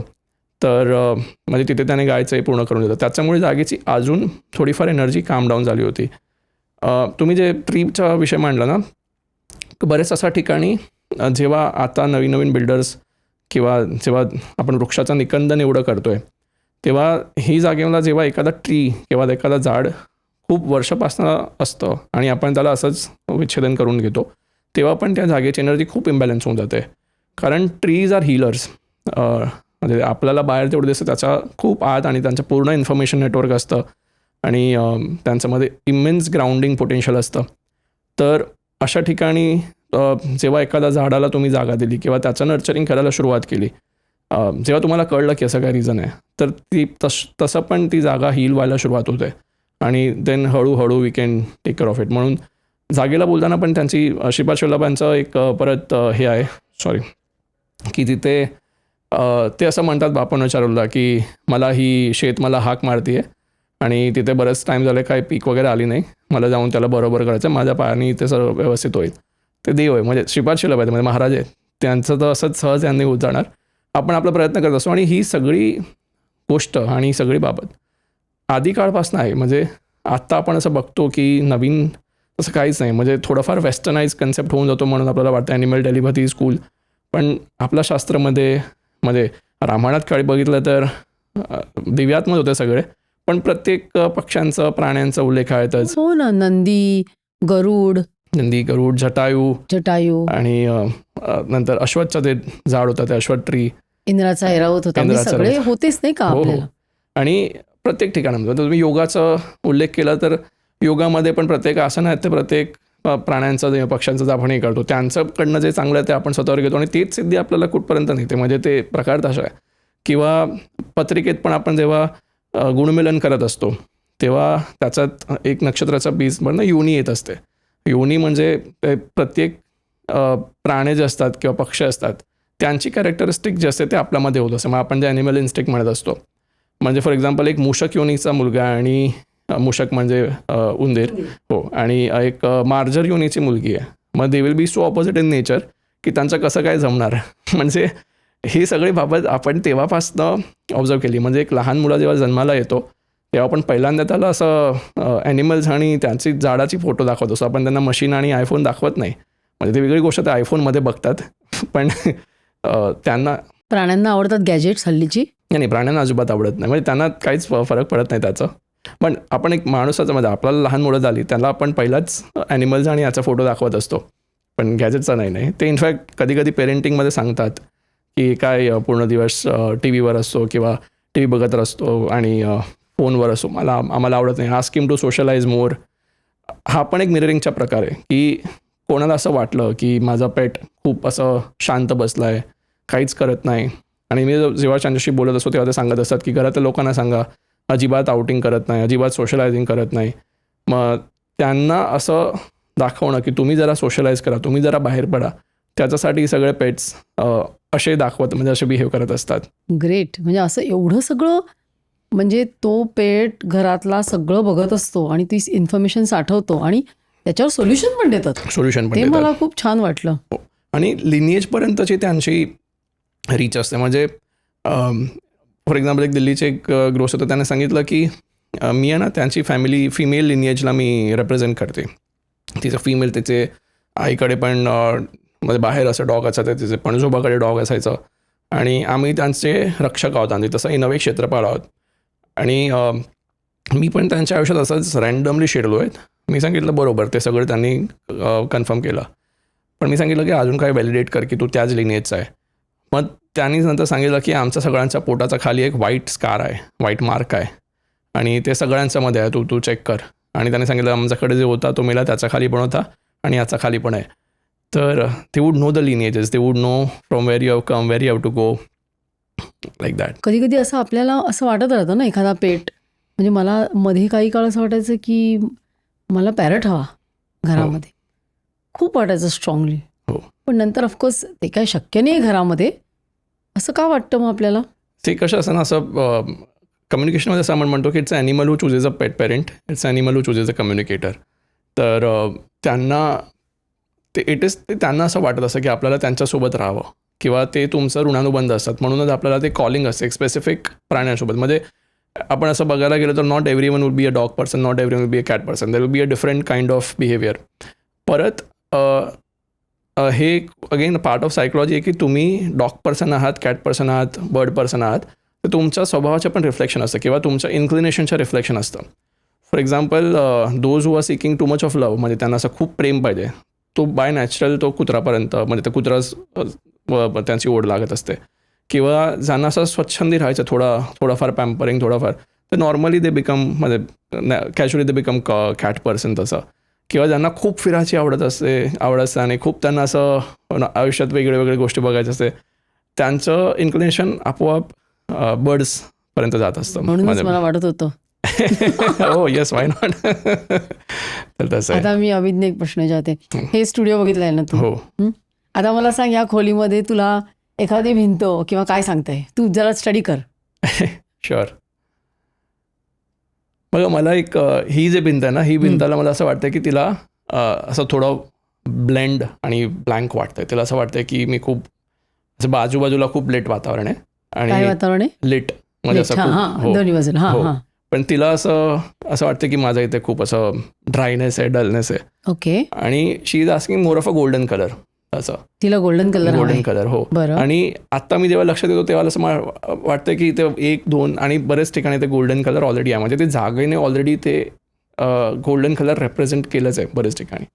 तर म्हणजे तिथे त्याने गायचं हे पूर्ण करून दिलं. त्याच्यामुळे जागेची अजून थोडीफार एनर्जी काम डाऊन झाली होती. तुम्ही जे ट्रीचा विषय मांडला ना, बरेच अशा ठिकाणी जेव्हा आता नवीन नवीन बिल्डर्स किंवा जेव्हा आपण वृक्षाचा निकंदन एवढं करतो आहे, तेव्हा ही जागेला जेव्हा एखादा ट्री किंवा एखादा झाड खूप वर्षापासून असतं आणि आपण त्याला असंच विच्छेदन करून घेतो, तेव्हा पण त्या जागेची एनर्जी खूप इम्बॅलन्स होऊन जाते. कारण ट्रीज आर हीलर्स. म्हणजे आपल्याला बाहेर तेवढं दिसतं, त्याच्या खूप आत आणि त्यांचं पूर्ण इन्फॉर्मेशन नेटवर्क असतं आणि त्यांच्यामध्ये इमेन्स ग्राउंडिंग पोटेन्शियल असतं. तर अशा ठिकाणी जेव्हा एखाद्या झाडाला तुम्ही जागा दिली किंवा त्याचं नर्चरिंग करायला सुरुवात केली, जेव्हा तुम्हाला कळलं की असं काय रिझन आहे, तर ती तसं पण ती जागा हील व्हायला सुरुवात होते आणि देन हळूहळू we can take care of it. म्हणून जागेला बोलताना पण त्यांची श्रीपाद वल्लभांचं एक परत हे आहे, सॉरी, की तिथे ते असं म्हणतात बापन विचारला की मला ही शेत मला हाक मारते आहे आणि तिथे बरंच टाईम झालं काही पीक वगैरे आली नाही, मला जाऊन त्याला बरोबर करायचं, माझ्या पायाने ते सर्व व्यवस्थित होईल. ते देव आहे, म्हणजे श्रीपाद वल्लभ आहेत, म्हणजे महाराज आहेत, त्यांचं तर असंच सहज यांनी होत जाणार. आपण आपला प्रयत्न करत असतो आणि ही सगळी गोष्ट आणि ही सगळी बाबत आधी काळपासून आहे. म्हणजे आत्ता आपण असं बघतो की नवीन तसं काहीच नाही, म्हणजे थोडंफार वेस्टर्नाइज कन्सेप्ट होऊन जातो म्हणून आपल्याला वाटतं ॲनिमल टेलिपॅथी स्कूल. पण आपल्या शास्त्रामध्ये म्हणजे रामायणात काळी बघितलं तर दिव्यात्मक होते सगळे, पण प्रत्येक पक्ष्यांचं प्राण्यांचा उल्लेख आहेतच. हो ना, नंदी, गरुड, जटायू आणि नंतर अश्वत्थचं ते झाड होतं, ते अश्वत्थ ट्री, इंद्राचा ऐरावत होता, म्हणजे इंद्राचा सगळे ऐरावत. होतेच नाही का हो, आपल्याला. आणि प्रत्येक ठिकाणामध्ये तुम्ही योगाचा उल्लेख केला तर योगामध्ये पण प्रत्येक आसन आहेत ते प्रत्येक प्राण्यांचं पक्ष्यांचं आपण हे करतो, त्यांच्याकडनं जे चांगलं आहे ते आपण स्वतःवर घेतो आणि तेच सिद्धी आपल्याला कुठपर्यंत नेते. म्हणजे ते प्रकार तसा आहे. किंवा पत्रिकेत पण आपण जेव्हा गुणमिलन करत असतो तेव्हा त्याच्यात एक नक्षत्राचा बीज म्हणणं योनी येत असते. योनी म्हणजे ते प्रत्येक प्राणी जे असतात किंवा पक्षी असतात त्यांची कॅरेक्टरिस्टिक जे असते ते आपल्यामध्ये होत असते. मग आपण जे ॲनिमल इन्स्टिंक्ट म्हणत असतो, म्हणजे फॉर एक्झाम्पल एक मूषक योनीचा मुलगा आणि मूषक म्हणजे उंदीर, हो, आणि एक मार्जर योनीची मुलगी आहे. मग they will be so opposite in nature की त्यांचं कसं काय जमणार. म्हणजे ही सगळी बाबत आपण तेव्हापासनं ऑब्झर्व केली. म्हणजे एक लहान मुलं जेव्हा जन्माला येतो तेव्हा आपण पहिल्यांदा त्याला असं ॲनिमल्स आणि त्यांची झाडाची फोटो दाखवत असतो. आपण त्यांना मशीन आणि आयफोन दाखवत नाही. म्हणजे ती वेगळी गोष्ट ते आयफोनमध्ये बघतात, पण त्यांना प्राण्यांना आवडतात गॅजेट्स हल्लीची. नाही, प्राण्यांना अजिबात आवडत नाही. म्हणजे त्यांना काहीच फरक पडत नाही त्याचं. पण आपण एक माणूसाचं म्हणजे आपल्याला लहान मुलं झाली त्याला आपण पहिलाच ॲनिमल्स आणि याचा फोटो दाखवत असतो, पण गॅजेटचा नाही. ते इनफॅक्ट कधी कधी पेरेंटिंगमध्ये सांगतात की काय पूर्ण दिवस टी व्हीवर असतो किंवा टी व्ही बघत असतो आणि फोनवर असतो, आम्हाला आवडत नाही. आस्क हिम टू सोशलाइज मोर. हा पण एक मिररिंगचा प्रकार आहे की कोणाला असं वाटलं की माझा पेट खूप असं शांत बसला आहे, काहीच करत नाही, आणि मी जेव्हा त्यांच्याशी बोलत असतो तेव्हा ते सांगत असतात की घरातल्या लोकांना सांगा अजिबात आउटिंग करत नाही, अजिबात सोशलायझिंग करत नाही. मग त्यांना असं दाखवणं की तुम्ही जरा सोशलाइज करा, तुम्ही जरा बाहेर पडा, त्याच्यासाठी सगळे पेट्स असे दाखवत म्हणजे असे बिहेव करत असतात. ग्रेट. म्हणजे असं एवढं सगळं, म्हणजे तो पेट घरातला सगळं बघत असतो आणि ती इन्फॉर्मेशन साठवतो आणि त्याच्यावर सोल्युशन पण देतात. सोल्युशन पण ते देतात. मला खूप छान वाटलं. हो. आणि लिनिएजपर्यंतची त्यांची रीच असते. म्हणजे फॉर एक्झाम्पल एक दिल्लीचे एक ग्रोस होतं, त्याने सांगितलं की मी आहे ना त्यांची फॅमिली फिमेल लिनिएजला मी रिप्रेझेंट करते. तिचं फिमेल, तिचे आईकडे पण म्हणजे बाहेर असं डॉग असायचं, तिचे पणजोबाकडे डॉग असायचं आणि आम्ही त्यांचे रक्षक आहोत आणि तसं नवे क्षेत्रपाळ आहोत. आणि मी पण त्यांच्या आयुष्यात असंच रँडमली शिरलो आहेत. मी सांगितलं बरोबर, ते सगळं त्यांनी कन्फर्म केलं. पण मी सांगितलं की अजून काय व्हॅलिडेट कर की तू त्याच लिनिएजचा आहे. मग त्यांनी नंतर सांगितलं की आमच्या सगळ्यांच्या पोटाचा खाली एक व्हाईट स्कार आहे, व्हाईट मार्क आहे आणि ते सगळ्यांच्यामध्ये आहे, तू चेक कर. आणि त्यांनी सांगितलं आमच्याकडे जे होता तो मेला, त्याचा खाली पण होता आणि याचा खाली पण आहे. तर ते वूड नो द लिनिएजेस, ते would know from where you have come, where you have to go, like that. कधी कधी असं आपल्याला असं वाटत राहतं ना, एखादा पेट, म्हणजे मला मध्ये काही काळ असं वाटायचं की मला पॅरट हवा घरामध्ये, खूप वाटायचं स्ट्रॉंगली. हो. पण नंतर ऑफकोर्स ते काय शक्य नाही घरामध्ये. असं का वाटतं मग आपल्याला? ते कसं असं ना, असं कम्युनिकेशनमध्ये असं आपण म्हणतो की it's animal who chooses a pet parent, it's animal who chooses a communicator. तर त्यांना त्यांना असं वाटत असतं की आपल्याला त्यांच्यासोबत राहावं किंवा ते तुमचं ऋणानुबंध असतात, म्हणूनच आपल्याला ते कॉलिंग असते एक स्पेसिफिक प्राण्यांसोबत. म्हणजे आपण असं बघायला गेलं तर not every one will be a dog person, not every one will be a cat person, there will be a different kind of behaviour. परत हे अगेन पार्ट ऑफ सायकोलॉजी आहे की तुम्ही डॉग पर्सन आहात, कॅट पर्सन आहात, bird person आहात, तर तुमच्या स्वभावाचं पण रिफ्लेक्शन असतं किंवा तुमच्या इन्क्लिनेशनचं रिफ्लेक्शन असतं. For example those who are seeking too much of love, म्हणजे त्यांना असं खूप प्रेम पाहिजे, तो बाय नॅचरल तो कुत्रापर्यंत, म्हणजे त्या कुत्राच त्यांची ओढ लागत असते. किंवा ज्यांना असं स्वच्छंदी राहायचं थोडाफार पॅम्परिंग थोडाफार, तर नॉर्मली दे बिकम म्हणजे casually they become cat person तसं. किंवा ज्यांना खूप फिरायची आवडत असते आणि खूप त्यांना असं आयुष्यात वेगळे वेगळे गोष्टी बघायचे असते, त्यांचं इन्क्लिनेशन आपोआप बर्ड्सपर्यंत जात असतं. म्हणूनच मला वाटत होतं. हो येस, वाय नॉट. तर तसं आहे. आता मी अभिज्ञ एक प्रश्न विचारते. हे स्टुडिओ बघितलंय ना तू? हो. आता मला सांग, या खोलीमध्ये तुला एखादी भिंत किंवा काय सांगताय, तू जरा स्टडी कर. शुअर. बघा मला एक ही जी भिंत आहे ना, ही भिंताला मला असं वाटतं की तिला असं थोडं ब्लेंड आणि ब्लँक वाटतंय. तिला असं वाटतंय की मी खूप असं आजूबाजूला खूप लेट वातावरण आहे काय आणि वातावरण आहे? लेट म्हणजे असं खूप. दोन्ही बाजूला. हो. हां. पण तिला असं वाटतं की माझं इथे खूप असं ड्रायनेस आहे, डलनेस आहे. ओके. आणि she is asking more of a golden colour. असं तिला गोल्डन कलर. हो. बरं. आणि आता मी जेव्हा लक्षात येतो तेव्हा असं वाटतं की ते 1, 2 आणि बरेच ठिकाणी ते गोल्डन कलर ऑलरेडी आहे. म्हणजे ते जागेने ऑलरेडी ते गोल्डन कलर रेप्रेझेंट केलंच आहे बरेच ठिकाणी.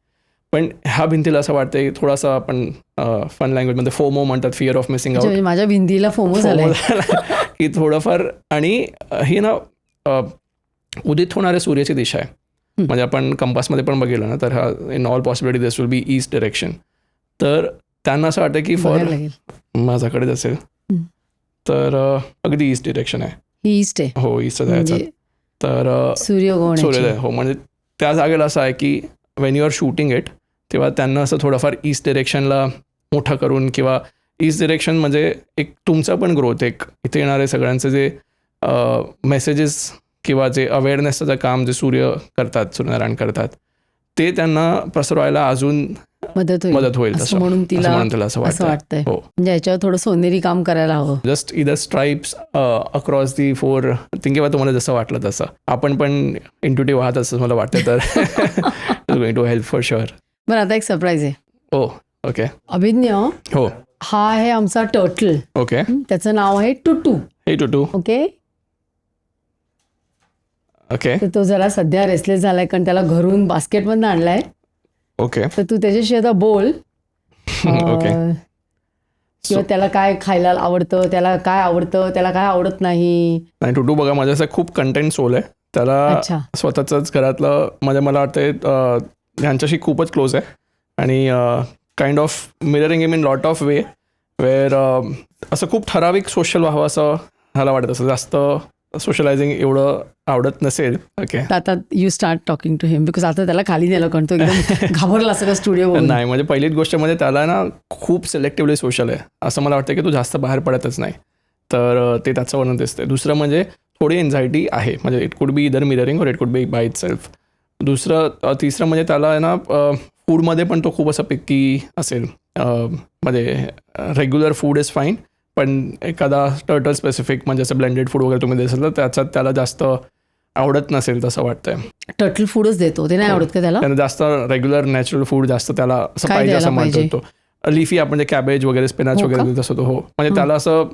पण ह्या भिंतीला असं वाटतं की थोडासा आपण फन लँग्वेजमध्ये फोमो म्हणतात, फिअर ऑफ मिसिंग आउट. माझ्या भिंतीला फोमो झालाय की थोडंफार. आणि ही ना उदित होणाऱ्या सूर्याची दिशा आहे. म्हणजे आपण कंपासमध्ये पण बघितलं ना, तर हा in all possibility this will be east direction. तर त्यांना असं वाटतं की फॉर माझ्याकडेच असेल तर अगदी ईस्ट डिरेक्शन आहे. ही ईस्ट आहे. हो, ईस्ट जायचं. तर सूर्योदय. हो, म्हणजे त्या जागेला असं आहे की when you are shooting it, तेव्हा त्यांना असं थोडंफार ईस्ट डिरेक्शनला मोठं करून, किंवा ईस्ट डिरेक्शन म्हणजे एक तुमचा पण ग्रोथ, एक इथे येणारे सगळ्यांचे जे मेसेजेस किंवा जे अवेअरनेसचं काम जे सूर्यनारायण करतात, ते त्यांना पसरवायला अजून मदत होईल म्हणून तिला असं वाटतंय. हो, म्हणजे याच्यावर थोडं सोनेरी काम करायला हवं. Just either stripes across the 4 thing, किंवा तुम्हाला जसं वाटलं तसं. आपण पण इंट्युटिव्ह आहात असं मला वाटतं, तर going to help for sure. बरं, आता एक सरप्राईज आहे. हो, ओके. अभिज्ञ, हो, हा आहे आमचा टर्टल. ओके. त्याचं नाव आहे टुटू. हे टुटू. ओके. ओके. तर तो जरा सध्या रेस्टलेस झालाय, कारण त्याला घरून बास्केटमधून आणलाय. ओके. तर तू त्याच्याशी आता बोल. ओके. किंवा त्याला काय खायला आवडतं, त्याला काय आवडतं, त्याला काय आवडत नाही. टुटू बघा, माझं असं खूप कंटेंट सोल आहे. त्याला स्वतःच घरातलं म्हणजे मला वाटतं ह्यांच्याशी खूपच क्लोज आहे. आणि kind of mirroring him in lot of way, where असं खूप ठराविक सोशल व्हावं असं मला वाटत असं. जास्त सोशलायझिंग एवढं आवडत नसेल. ओके. आता you start talking to him, because आता त्याला खाली नेलं, कारण तो एकदम घाबरला सगळं स्टुडिओ. नाही, म्हणजे पहिलीच गोष्ट म्हणजे त्याला ना खूप सिलेक्टिव्हली सोशल आहे. असं मला वाटतं की तो जास्त बाहेर पडतच नाही, तर ते त्याचं वर्णन दिसते. दुसरं म्हणजे थोडी एन्झायटी आहे, म्हणजे it could be either mirroring और it could be bye it self. तिसरं म्हणजे त्याला ना फूडमध्ये पण तो खूप असं पिक्की असेल. म्हणजे रेग्युलर फूड इज फाईन, पण एखादा टर्टल स्पेसिफिक म्हणजे असं ब्लेंडेड फूड वगैरे तुम्ही देसाल तर त्याच्यात त्याला जास्त आवडत नसेल तसं वाटतंय. टर्टल फूडच देतो, ते नाही आवडत का त्याला? जास्त रेग्युलर नॅचरल फूड जास्त त्याला असं पाहिजे असं म्हणतो. लिफी आपण जे कॅबेज वगैरे, स्पिनाच वगैरे तसं तो. हो, म्हणजे त्याला असं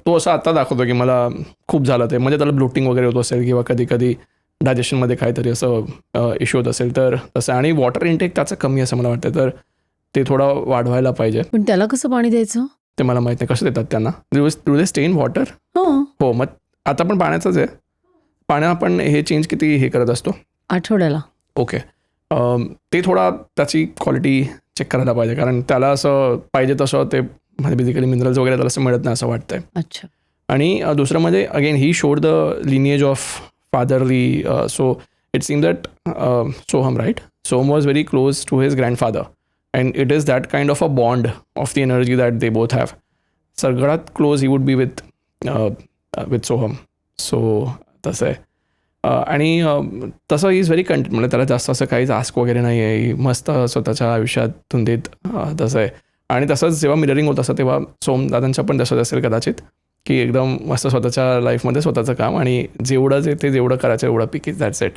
तो असं आता दाखवतो की मला खूप झालं ते, म्हणजे त्याला ब्लोटिंग वगैरे होत असेल किंवा कधी कधी डायजेशनमध्ये काहीतरी असं इश्यू होत असेल तर तसं. आणि वॉटर इंटेक त्याचं कमी असं मला वाटतं, तर ते थोडं वाढवायला पाहिजे. पण त्याला कसं पाणी द्यायचं ते मला माहित नाही. कसं देतात त्यांना? Do they stay in water? हो, मग आता पण पाण्याचंच आहे. पाण्या आपण हे चेंज किती हे करत असतो? आठवड्याला. ओके. ते थोडा त्याची क्वालिटी चेक करायला पाहिजे, कारण त्याला असं पाहिजे तसं ते म्हणजे बेसिकली मिनरल्स वगैरे त्याला असं मिळत नाही असं वाटतंय. अच्छा. आणि दुसरं म्हणजे again he showed the lineage of fatherly. So it seem that Soham, right? Soham was very close to his grandfather, and it is that kind of a bond of the energy that they both have. सगळ्यात close he would be with Soham. So तसं आहे. आणि तसं is very content, म्हणजे त्याला जास्त असं काहीच आस्क वगैरे नाही आहे, मस्त स्वतःच्या आयुष्यातून देत तसं आहे. आणि तसंच जेव्हा मिररिंग होत असतं तेव्हा सोमदादांचं पण तसंच असेल कदाचित, की एकदम मस्त स्वतःच्या लाईफमध्ये स्वतःचं काम आणि जेवढं जे ते जेवढं करायचं एवढं पिक इज दॅट्स इट.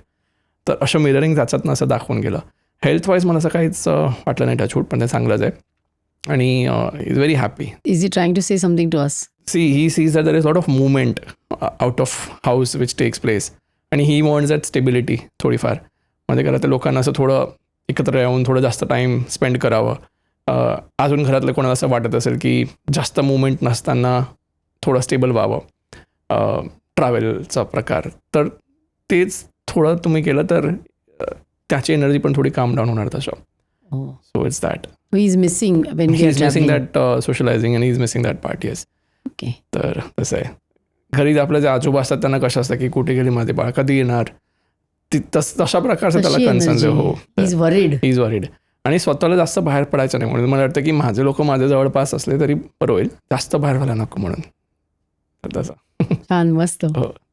तर असं मिररिंग त्याच्यातनं असं दाखवून गेलं. हेल्थ वाईज मला असं काहीच वाटलं नाही टचवूड, पण ते चांगलंच आहे. आणि is very happy. Is he trying to say something to us? He sees that there is lot of movement out of house which takes place, आणि ही वॉन्ट्स दॅट स्टेबिलिटी थोडीफार. म्हणजे खरं तर लोकांना असं थोडं एकत्र येऊन थोडं जास्त टाईम स्पेंड करावं. अजून घरातलं कोणाला असं वाटत असेल की जास्त मुवमेंट नसताना थोडं स्टेबल व्हावं ट्रॅव्हलचा प्रकार, तर तेच थोडं तुम्ही केलं तर त्याची एनर्जी पण थोडी काम डाऊन होणार तसं. So it's that. He is missing when he is missing that socialising and he is missing that part. Yes. Okay. तर तसं आहे. घरी आपल्या जे आजोबा असतात त्यांना कसं असतं की कुठे गेली माझे बाळ, कधी येणार, तशा प्रकारचं त्याला कन्सर्न. हो, इज वरीड. आणि स्वतःला जास्त बाहेर पडायचं नाही, म्हणून मला वाटतं की माझे लोक माझ्या जवळपास असले तरी बरं होईल, जास्त बाहेर व्हायला नको म्हणून. तर तसं. छान, मस्त,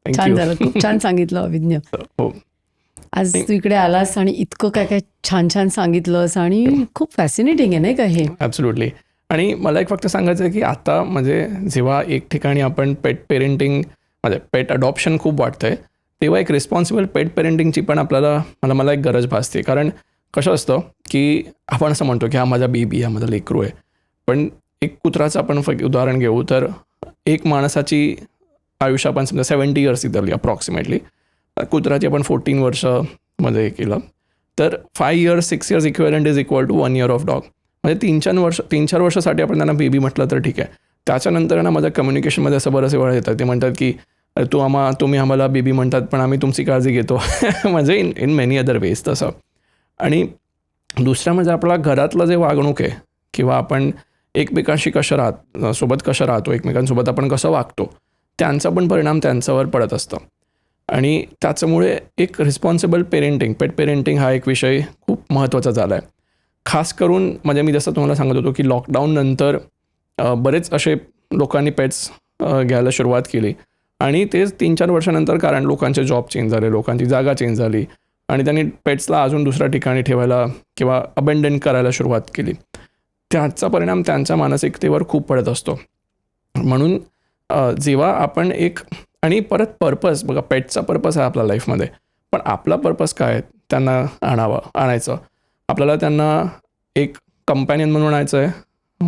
छान झालं. खूप छान सांगितलं अभिज्ञ. हो. आज तू इकडे आलास आणि इतकं काय काय छान छान सांगितलंस आणि खूप फॅसिनेटिंग आहे नाही का हे? ॲब्सोल्युटली. आणि मला एक फक्त सांगायचं आहे की आता म्हणजे जेव्हा एक ठिकाणी आपण पेट पेरेंटिंग म्हणजे पेट अडॉप्शन खूप वाटतं आहे, तेव्हा एक रिस्पॉन्सिबल पेट पेरेंटिंगची पण मला एक गरज भासते. कारण कसं असतं की आपण असं म्हणतो की हा माझा बेबी, हा माझा लेकरू आहे, पण एक कुत्राचं आपण उदाहरण घेऊ तर एक माणसाची आयुष्य आपण समजा 70 इयर्स धरली अप्रॉक्सिमेटली, कुत्राची आपण 14 वर्षामध्ये केलं, तर 5 years 6 years equivalent is equal to 1 year of dog. म्हणजे 3-4 वर्षासाठी आपण त्यांना बेबी म्हटलं तर ठीक आहे. त्याच्यानंतर ना माझ्या कम्युनिकेशनमध्ये असं बरेचसे वेळा येतात, ते म्हणतात की तुम्ही आम्हाला बेबी म्हणतात पण आम्ही तुमची काळजी घेतो. म्हणजे इन मेनी अदर वेज तसं. आणि दुसरं म्हणजे आपला घरातलं जे वागणूक आहे किंवा आपण एकमेकांशी सोबत कसं राहतो, एकमेकांसोबत आपण कसं वागतो, त्यांचा पण परिणाम त्यांच्यावर पडत असतं. आणि त्याच्यामुळे एक रिस्पॉन्सिबल पेट पेरेंटिंग हा एक विषय खूप महत्त्वाचा झाला आहे. खास करून म्हणजे मी जसं तुम्हाला सांगत होतो की लॉकडाऊननंतर बरेच असे लोकांनी पेट्स घ्यायला सुरुवात केली आणि तेच 3-4 वर्षानंतर, कारण लोकांचे जॉब चेंज झाले, लोकांची जागा चेंज झाली आणि त्यांनी पेट्सला अजून दुसऱ्या ठिकाणी ठेवायला किंवा अबेंडन करायला सुरुवात केली. त्याचा परिणाम त्यांच्या मानसिकतेवर खूप पडत असतो. म्हणून जेव्हा आपण आणि परत पर्पज बघा, पेटचा पर्पज आहे आपल्या लाईफमध्ये, पण आपला पर्पज काय आहे त्यांना आणायचं. आपल्याला त्यांना एक कंपॅनियन म्हणून आणायचं आहे,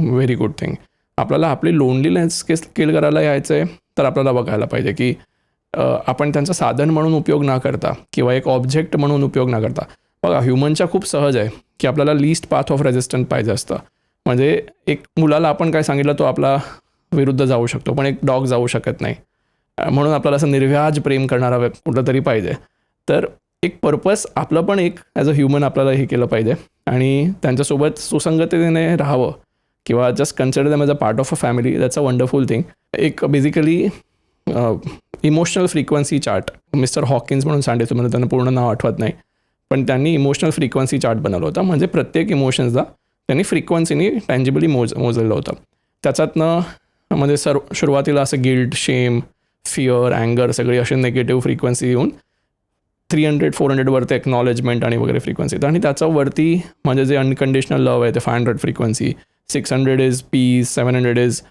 व्हेरी गुड थिंग. आपल्याला आपली लोनलीनेस किल करायला यायचं आहे, तर आपल्याला बघायला पाहिजे की आपण त्यांचं साधन म्हणून उपयोग न करता किंवा एक ऑब्जेक्ट म्हणून उपयोग न करता. बघा, ह्युमनच्या खूप सहज आहे की आपल्याला लीस्ट पाथ ऑफ रेजिस्टन्स पाहिजे असतं. म्हणजे एक मुलाला आपण काय सांगितलं तो आपला विरुद्ध जाऊ शकतो, पण एक डॉग जाऊ शकत नाही. म्हणून आपल्याला असं निर्व्याज प्रेम करणारा कुठलं तरी पाहिजे. तर एक पर्पज आपलं पण एक ॲज अ ह्युमन आपल्याला हे केलं पाहिजे आणि त्यांच्यासोबत सुसंगततेने राहावं किंवा just consider them as a part of a family. That's a wonderful thing. एक basically emotional frequency chart mister Hawkins म्हणून सांगितलं, म्हणजे त्यांना पूर्ण नाव आठवत नाही, पण त्यांनी इमोशनल फ्रिक्वेन्सी चार्ट बनवला होता. म्हणजे प्रत्येक इमोशन्सला त्यांनी फ्रिक्वेन्सीनी टँजिबली मोजलेलं होतं. त्याच्यातनं म्हणजे सुरुवातीला असं गिल्ट, शेम, फिअर, अँगर सगळी असे निगेटिव्ह फ्रिक्वेन्सी येऊन 300-400 वरती एक्नॉलेजमेंट आणि वगैरे फ्रिक्वेन्सी, आणि त्याच्यावरती म्हणजे जे अनकंडिशनल लव्ह आहे ते 500 फ्रिक्वेन्सी, 600 इज पीस, 700 इज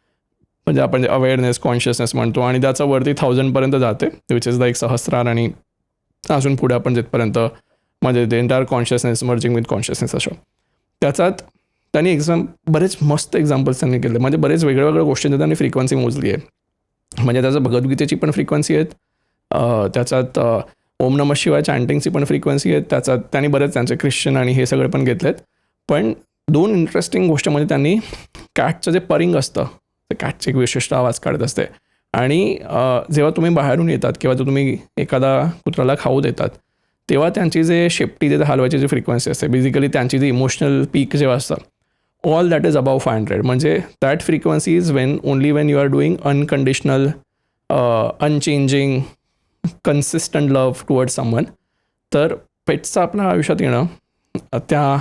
म्हणजे आपण जे अवेअरनेस, कॉन्शियसनेस म्हणतो, आणि त्याच्यावरती 1000पर्यंत जाते, विच इज लाईक सहस्रार, आणि अजून पुढे आपण जिथपर्यंत म्हणजे the entire consciousness merging with consciousness असं. त्याच्यात त्यांनी बरेच मस्त एक्झाम्पल्स त्यांनी केले, म्हणजे बरेच वेगळ्या गोष्टींची त्यांनी फ्रिक्वेन्सी मोजली आहे. म्हणजे त्याचं भगवद्गीतेची पण फ्रिक्वेन्सी आहेत, त्याच्यात ओम नमः शिवाय चॅन्टिंगची पण फ्रिक्वेन्सी आहेत, त्याच्यात त्यांनी बरेच त्यांचे ख्रिश्चन आणि हे सगळे पण घेतलेत. पण 2 इंटरेस्टिंग गोष्ट म्हणजे त्यांनी कॅटचं जे परिंग असतं, ते कॅटची एक विशिष्ट आवाज काढत असते, आणि जेव्हा तुम्ही बाहेरून येतात किंवा तुम्ही एखादा कुत्राला खाऊ देतात तेव्हा त्यांची जे शेपटी जे हलवायची जी फ्रिक्वेन्सी असते, बेसिकली त्यांची जी इमोशनल पीक जेव्हा असतं, ऑल दॅट इज अबाव 500. म्हणजे that frequency is only when you are doing unconditional, unchanging, consistent love towards someone. तर पेट्सचं आपल्या आयुष्यात येणं त्या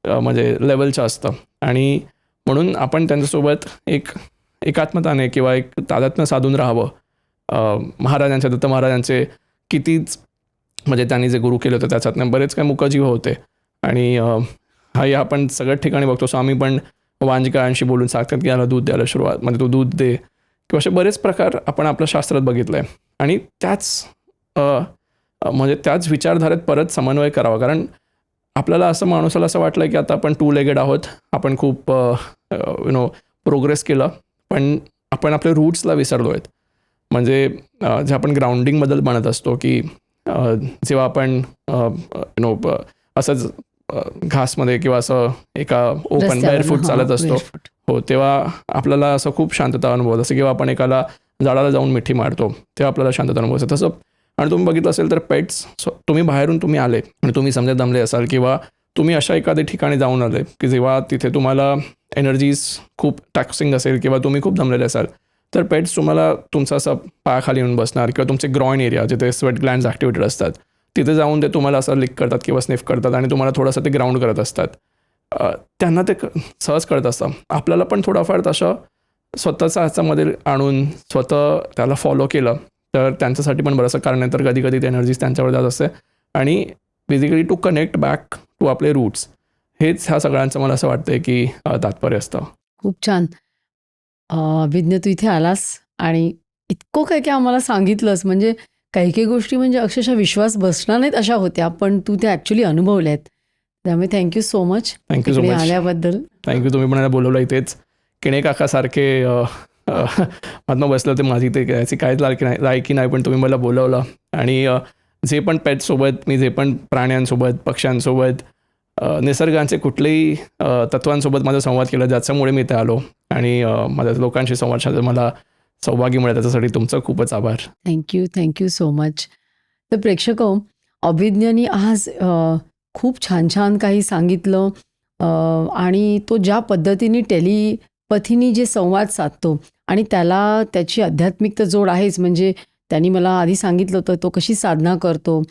म्हणजे लेवलचं असतं, आणि म्हणून आपण त्यांच्यासोबत एक एकात्मताने किंवा एक तादात्म्य साधून राहावं महाराजांच्या दत्त महाराजांचे कितीच म्हणजे त्यांनी जे गुरु केले होते त्याच्यातनं बरेच काही मुकजीव होते. आणि हाही आपण सगळ्याच ठिकाणी बघतो. स्वामी पण वांजकाळांशी बोलून सांगतात की याला दूध द्यायला सुरुवात म्हणजे तू दूध दे, किंवा असे बरेच प्रकार आपण आपल्या शास्त्रात बघितलं आहे. आणि म्हणजे त्याच विचारधारेत परत समन्वय करावा. कारण आपल्याला असं माणसाला असं वाटलं की आता आपण 2 लेगेड आहोत, आपण खूप प्रोग्रेस केलं, पण आपण आपल्या रूट्सला विसरलो आहेत. म्हणजे जे आपण ग्राउंडिंगबद्दल म्हणत असतो की जेव्हा आपण असंच घासमध्ये किंवा असं एका ओपन बेअरफूट चालत असतो हो, तेव्हा आपल्याला असं खूप शांतता अनुभवत. जसं किंवा आपण एकाला झाडाला जाऊन मिठी मारतो तेव्हा आपल्याला शांतता अनुभवतं तसं. आणि तुम्ही बघितलं असेल तर पेट्स, तुम्ही बाहेरून तुम्ही आले आणि तुम्ही समजा दमले असाल किंवा तुम्ही अशा एखाद्या ठिकाणी जाऊन आले की जेव्हा तिथे तुम्हाला एनर्जीज खूप टॅक्सिंग असेल किंवा तुम्ही खूप दमलेले असाल, तर पेट्स तुम्हाला तुमचा असं पायाखाली येऊन बसणार किंवा तुमचे ग्रॉइन एरिया जिथे स्वेट ग्लँड्स ॲक्टिवेटेड असतात तिथे जाऊन ते तुम्हाला असं लिक करतात किंवा स्निफ करतात आणि तुम्हाला थोडंसं ते ग्राउंड करत असतात. त्यांना ते सहज कळत असतं. आपल्याला पण थोडाफार तसं स्वतःचा ह्याच्यामध्ये आणून स्वतः त्याला फॉलो केलं तर त्यांच्यासाठी पण बरंचसं कारण आहे. तर कधी कधी ते एनर्जीज त्यांच्यावर जात असते आणि basically to connect back to आपले रूट्स, हेच ह्या सगळ्यांचं मला असं वाटतं की तात्पर्य असतं. खूप छान. विज्ञ, तू इथे आलास आणि इतकं काय काय आम्हाला सांगितलंस. म्हणजे काही काही गोष्टी म्हणजे अक्षरशः विश्वास बसणार नाहीत अशा होत्या, पण तू त्या ॲक्च्युली अनुभवल्यात. त्यामुळे thank you so much thank you so much. आल्याबद्दल. थँक्यू. तुम्ही पण बोलवलं इथेच. किणे काकासारखे महात्मा बसलं ते माझी ते याची काहीच लायकी नाही, पण तुम्ही मला बोलवलं. आणि जे पण पेटसोबत मी जे पण प्राण्यांसोबत पक्ष्यांसोबत निसर्गांचे कुठलेही तत्वांसोबत माझा संवाद केला ज्याच्यामुळे मी इथे आलो आणि माझ्या लोकांशी संवाद साधायचं मला सौभाग्य मिळालं, त्याच्यासाठी तुमचं खूपच आभार. Thank you so much. तर प्रेक्षको, अभिज्ञानी आज खूप छान छान काही सांगितलं आणि तो ज्या पद्धतीने टेलिपथीनी जे संवाद साधतो आणि त्याला त्याची आध्यात्मिक जोड आहेच. म्हणजे त्यांनी मला आधी सांगितलं होतं तो कशी साधना करतो.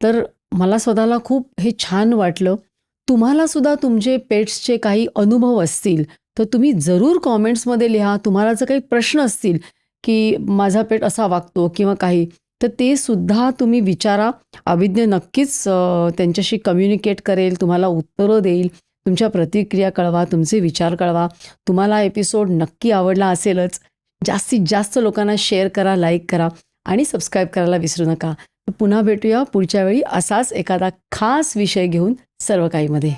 तर मला स्वतःला खूप हे छान वाटलं. तुम्हाला सुद्धा तुमचे पेट्सचे काही अनुभव असतील तर तुम्ही जरूर कॉमेंट्समध्ये लिहा. तुम्हाला जर काही प्रश्न असतील की माझा पेट असा वागतो किंवा काही, तर ते सुद्धा तुम्ही विचारा. अभिज्ञ नक्कीच त्यांच्याशी कम्युनिकेट करेल, तुम्हाला उत्तरं देईल. तुमच्या प्रतिक्रिया कळवा, तुमचे विचार कळवा. तुम्हाला एपिसोड नक्की आवडला असेलच. जास्तीत जास्त लोकांना शेअर करा, लाईक करा आणि सबस्क्राईब करायला विसरू नका. पुन्हा भेटूया पुढच्या वेळी असाच एखादा खास विषय घेऊन सर्व काहीमध्ये.